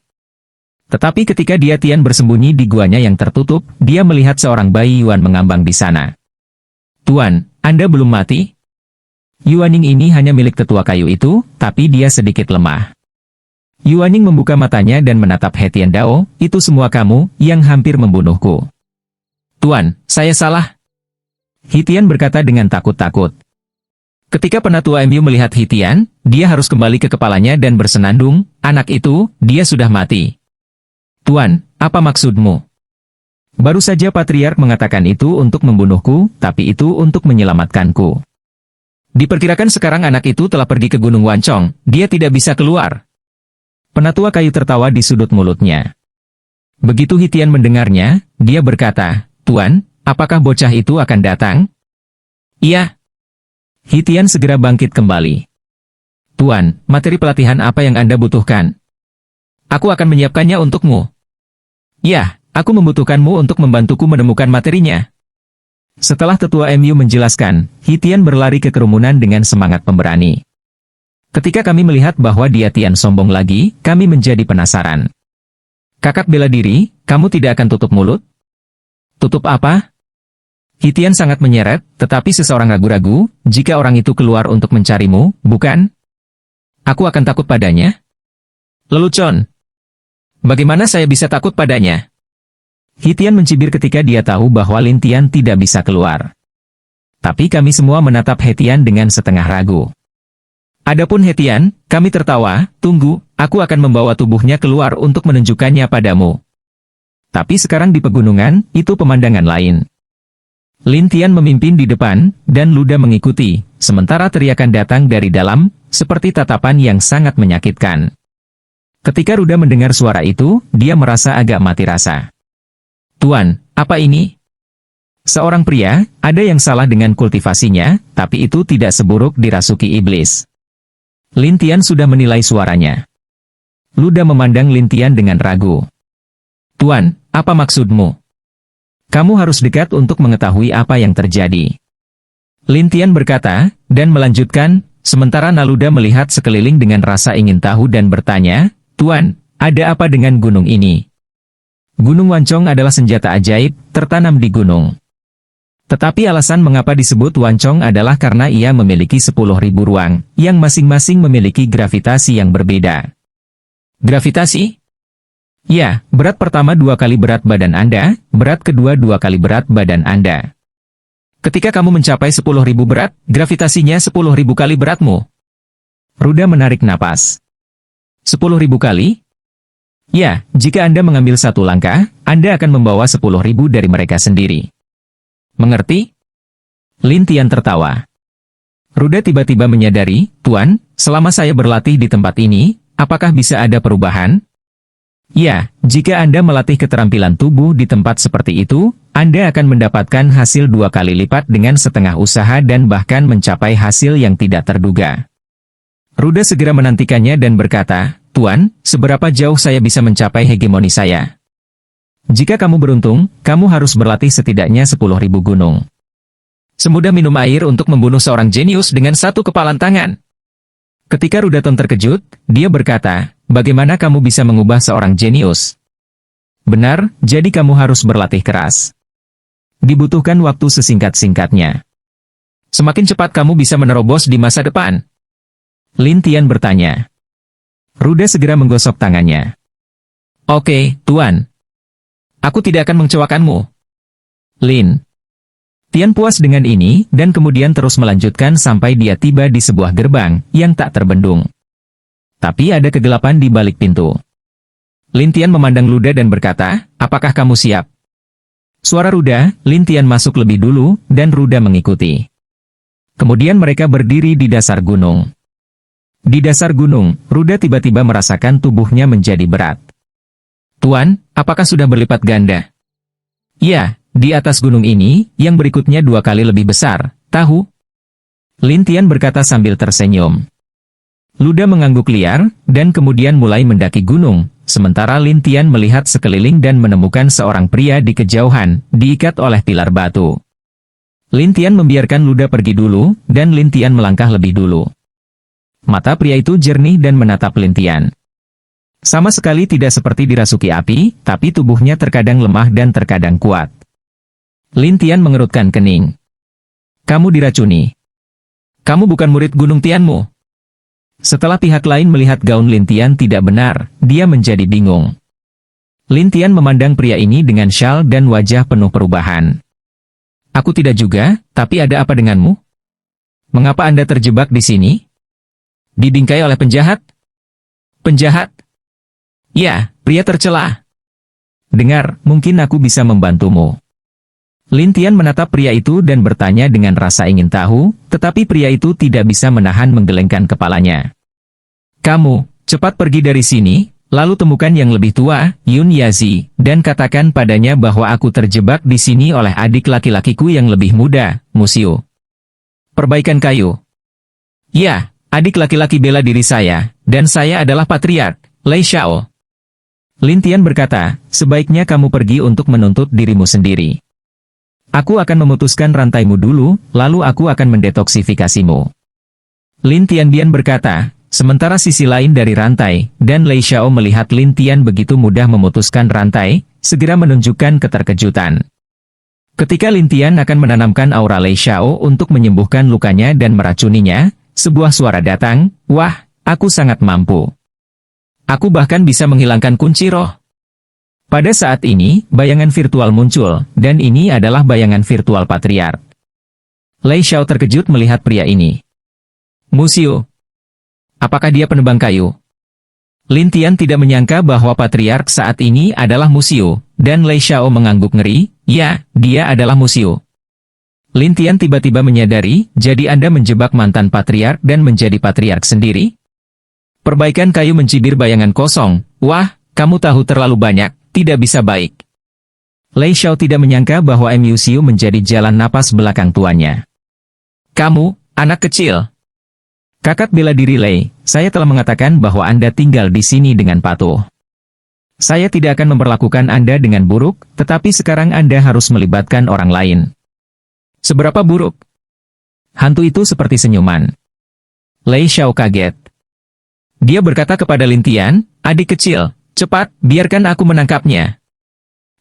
Tetapi ketika Tian bersembunyi di guanya yang tertutup, dia melihat seorang bayi Yuan mengambang di sana. "Tuan, Anda belum mati?" Yuaning ini hanya milik tetua kayu itu, tapi dia sedikit lemah. Yuaning membuka matanya dan menatap He Tian Dao, "Itu semua kamu, yang hampir membunuhku." "Tuan, saya salah." He Tian berkata dengan takut-takut. Ketika penatua MU melihat He Tian, dia harus kembali ke kepalanya dan bersenandung, "Anak itu, dia sudah mati." "Tuan, apa maksudmu?" "Baru saja Patriark mengatakan itu untuk membunuhku, tapi itu untuk menyelamatkanku. Diperkirakan sekarang anak itu telah pergi ke Gunung Wancong, dia tidak bisa keluar." Penatua kayu tertawa di sudut mulutnya. Begitu He Tian mendengarnya, dia berkata, "Tuan, apakah bocah itu akan datang?" "Iya." He Tian segera bangkit kembali. "Tuan, materi pelatihan apa yang Anda butuhkan? Aku akan menyiapkannya untukmu." "Ya, aku membutuhkanmu untuk membantuku menemukan materinya." Setelah tetua MU menjelaskan, He Tian berlari ke kerumunan dengan semangat pemberani. "Ketika kami melihat bahwa Tian sombong lagi, kami menjadi penasaran. Kakak bela diri, kamu tidak akan tutup mulut?" "Tutup apa?" He Tian sangat menyeret, tetapi seseorang ragu-ragu, "Jika orang itu keluar untuk mencarimu, bukan? Aku akan takut padanya?" "Lelucon. Bagaimana saya bisa takut padanya?" He Tian mencibir ketika dia tahu bahwa Lin Tian tidak bisa keluar. Tapi kami semua menatap He Tian dengan setengah ragu. "Adapun He Tian, kami tertawa, tunggu, aku akan membawa tubuhnya keluar untuk menunjukkannya padamu." Tapi sekarang di pegunungan, itu pemandangan lain. Lin Tian memimpin di depan, dan Luda mengikuti, sementara teriakan datang dari dalam, seperti tatapan yang sangat menyakitkan. Ketika Ruda mendengar suara itu, dia merasa agak mati rasa. "Tuan, apa ini?" Seorang pria, ada yang salah dengan kultivasinya, tapi itu tidak seburuk dirasuki iblis. Lin Tian sudah menilai suaranya. Luda memandang Lin Tian dengan ragu. "Tuan, apa maksudmu? Kamu harus dekat untuk mengetahui apa yang terjadi." Lin Tian berkata, dan melanjutkan, sementara Naluda melihat sekeliling dengan rasa ingin tahu dan bertanya, "Tuan, ada apa dengan gunung ini?" Gunung Wancong adalah senjata ajaib, tertanam di gunung. Tetapi alasan mengapa disebut Wancong adalah karena ia memiliki 10.000 ruang, yang masing-masing memiliki gravitasi yang berbeda. Gravitasi? Ya, berat pertama 2 kali berat badan Anda, berat kedua 2 kali berat badan Anda. Ketika kamu mencapai 10.000 berat, gravitasinya 10.000 kali beratmu. Ruda menarik napas. 10.000 kali? Ya, jika Anda mengambil satu langkah, Anda akan membawa 10.000 dari mereka sendiri. Mengerti? Lin Tian tertawa. Ruda tiba-tiba menyadari, "Tuan, selama saya berlatih di tempat ini, apakah bisa ada perubahan?" Ya, jika Anda melatih keterampilan tubuh di tempat seperti itu, Anda akan mendapatkan hasil 2 kali lipat dengan setengah usaha dan bahkan mencapai hasil yang tidak terduga. Ruda segera menantikannya dan berkata, "Tuan, seberapa jauh saya bisa mencapai hegemoni saya?" Jika kamu beruntung, kamu harus berlatih setidaknya 10.000 gunung. Semudah minum air untuk membunuh seorang jenius dengan satu kepalan tangan. Ketika Rudaton terkejut, dia berkata, "Bagaimana kamu bisa mengubah seorang jenius?" Benar, jadi kamu harus berlatih keras. Dibutuhkan waktu sesingkat-singkatnya. Semakin cepat kamu bisa menerobos di masa depan. Lin Tian bertanya. Ruda segera menggosok tangannya. "Oke, Tuan. Aku tidak akan mengecewakanmu." Lin Tian puas dengan ini, dan kemudian terus melanjutkan sampai dia tiba di sebuah gerbang yang tak terbendung. Tapi ada kegelapan di balik pintu. Lin Tian memandang Luda dan berkata, "Apakah kamu siap?" Suara Ruda, Lin Tian masuk lebih dulu, dan Ruda mengikuti. Kemudian mereka berdiri di dasar gunung. Di dasar gunung, Ruda tiba-tiba merasakan tubuhnya menjadi berat. "Tuan, apakah sudah berlipat ganda?" "Ya, di atas gunung ini, yang berikutnya 2 kali lebih besar, tahu?" Lin Tian berkata sambil tersenyum. Luda mengangguk liar, dan kemudian mulai mendaki gunung, sementara Lin Tian melihat sekeliling dan menemukan seorang pria di kejauhan, diikat oleh pilar batu. Lin Tian membiarkan Luda pergi dulu, dan Lin Tian melangkah lebih dulu. Mata pria itu jernih dan menatap Lin Tian. Sama sekali tidak seperti dirasuki api, tapi tubuhnya terkadang lemah dan terkadang kuat. Lin Tian mengerutkan kening. Kamu diracuni. Kamu bukan murid Gunung Tianmu. Setelah pihak lain melihat gaun Lin Tian tidak benar, dia menjadi bingung. Lin Tian memandang pria ini dengan syal dan wajah penuh perubahan. Aku tidak juga, tapi ada apa denganmu? Mengapa Anda terjebak di sini? Dibingkai oleh penjahat? Penjahat? Ya, pria tercela. Dengar, mungkin aku bisa membantumu. Lin Tian menatap pria itu dan bertanya dengan rasa ingin tahu, tetapi pria itu tidak bisa menahan menggelengkan kepalanya. Kamu, cepat pergi dari sini, lalu temukan yang lebih tua, Yun Yazi, dan katakan padanya bahwa aku terjebak di sini oleh adik laki-lakiku yang lebih muda, Musio. Perbaikan kayu. Ya, adik laki-laki bela diri saya, dan saya adalah patriark, Lei Xiao. Lin Tian berkata, sebaiknya kamu pergi untuk menuntut dirimu sendiri. Aku akan memutuskan rantaimu dulu, lalu aku akan mendetoksifikasimu. Lin Tianbian berkata, sementara sisi lain dari rantai, dan Lei Xiao melihat Lin Tian begitu mudah memutuskan rantai, segera menunjukkan keterkejutan. Ketika Lin Tian akan menanamkan aura Lei Xiao untuk menyembuhkan lukanya dan meracuninya, sebuah suara datang, wah, aku sangat mampu. Aku bahkan bisa menghilangkan kunci roh. Pada saat ini, bayangan virtual muncul, dan ini adalah bayangan virtual patriark. Lei Xiao terkejut melihat pria ini. Musio. Apakah dia penebang kayu? Lin Tian tidak menyangka bahwa patriark saat ini adalah Musio, dan Lei Xiao mengangguk ngeri, ya, dia adalah Musio. Lin Tian tiba-tiba menyadari, jadi Anda menjebak mantan patriark dan menjadi patriark sendiri? Perbaikan kayu mencibir bayangan kosong, wah, kamu tahu terlalu banyak, tidak bisa baik. Lei Xiao tidak menyangka bahwa Mu Xiu menjadi jalan napas belakang tuannya. Kamu, anak kecil. Kakak bela diri Lei, saya telah mengatakan bahwa Anda tinggal di sini dengan patuh. Saya tidak akan memperlakukan Anda dengan buruk, tetapi sekarang Anda harus melibatkan orang lain. Seberapa buruk? Hantu itu seperti senyuman. Lei Xiao kaget. Dia berkata kepada Lin Tian, adik kecil, cepat, biarkan aku menangkapnya.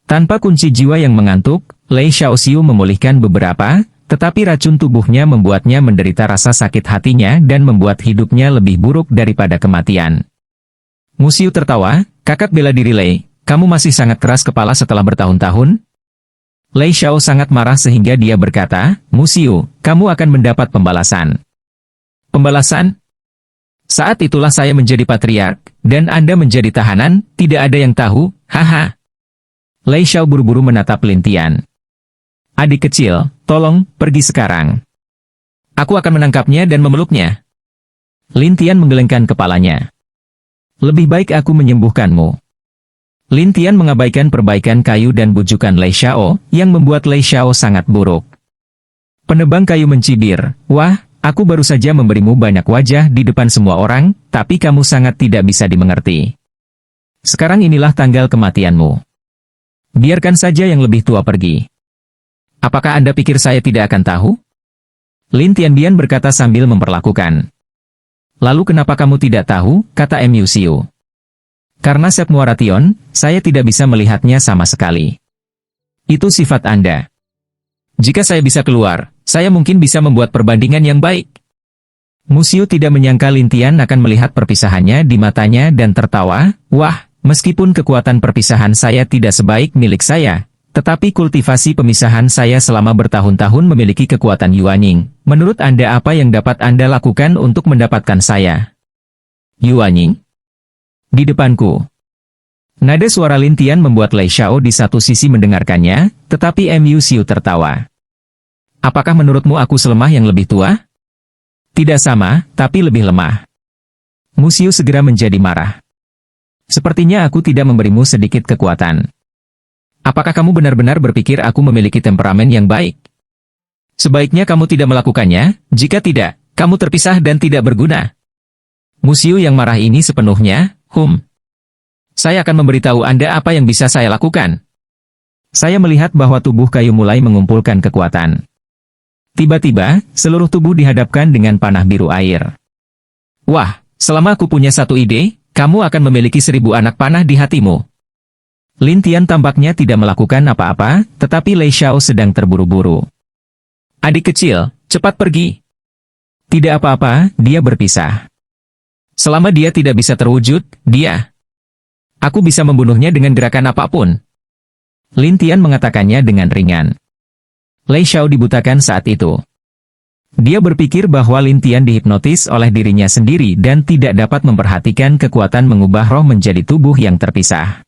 Tanpa kunci jiwa yang mengantuk, Lei Xiaoxiu memulihkan beberapa, tetapi racun tubuhnya membuatnya menderita rasa sakit hatinya dan membuat hidupnya lebih buruk daripada kematian. Musio tertawa, kakak bela diri Lei, kamu masih sangat keras kepala setelah bertahun-tahun? Lei Xiao sangat marah sehingga dia berkata, Musio, kamu akan mendapat pembalasan. Pembalasan? Saat itulah saya menjadi patriark, dan Anda menjadi tahanan, tidak ada yang tahu, haha. Lei Xiao buru-buru menatap Lin Tian. Adik kecil, tolong, pergi sekarang. Aku akan menangkapnya dan memeluknya. Lin Tian menggelengkan kepalanya. Lebih baik aku menyembuhkanmu. Lin Tian mengabaikan perbaikan kayu dan bujukan Lei Xiao, yang membuat Lei Xiao sangat buruk. Penebang kayu mencibir, wah, aku baru saja memberimu banyak wajah di depan semua orang, tapi kamu sangat tidak bisa dimengerti. Sekarang inilah tanggal kematianmu. Biarkan saja yang lebih tua pergi. Apakah Anda pikir saya tidak akan tahu? Lin Tianbian berkata sambil memperlakukan. Lalu kenapa kamu tidak tahu, kata Mu Xiu. Karena Sepmuaration, saya tidak bisa melihatnya sama sekali. Itu sifat Anda. Jika saya bisa keluar, saya mungkin bisa membuat perbandingan yang baik. Musio tidak menyangka Lin Tian akan melihat perpisahannya di matanya dan tertawa, wah, meskipun kekuatan perpisahan saya tidak sebaik milik saya, tetapi kultivasi pemisahan saya selama bertahun-tahun memiliki kekuatan Yuanying. Menurut Anda apa yang dapat Anda lakukan untuk mendapatkan saya? Yuanying? Di depanku. Nada suara Lin Tian membuat Lei Xiao di satu sisi mendengarkannya, tetapi Mu Xiu tertawa. Apakah menurutmu aku selemah yang lebih tua? Tidak sama, tapi lebih lemah. Musio segera menjadi marah. Sepertinya aku tidak memberimu sedikit kekuatan. Apakah kamu benar-benar berpikir aku memiliki temperamen yang baik? Sebaiknya kamu tidak melakukannya, jika tidak, kamu terpisah dan tidak berguna. Musio yang marah ini sepenuhnya, Saya akan memberitahu Anda apa yang bisa saya lakukan. Saya melihat bahwa tubuh kayu mulai mengumpulkan kekuatan. Tiba-tiba, seluruh tubuh dihadapkan dengan panah biru air. Wah, selama aku punya satu ide, Kamu akan memiliki 1000 anak panah di hatimu. Lin Tian tampaknya tidak melakukan apa-apa, tetapi Lei Xiao sedang terburu-buru. Adik kecil, cepat pergi. Tidak apa-apa, dia berpisah. Selama dia tidak bisa terwujud, aku bisa membunuhnya dengan gerakan apapun. Lin Tian mengatakannya dengan ringan. Lei Xiao dibutakan saat itu. Dia berpikir bahwa Lin Tian dihipnotis oleh dirinya sendiri dan tidak dapat memperhatikan kekuatan mengubah roh menjadi tubuh yang terpisah.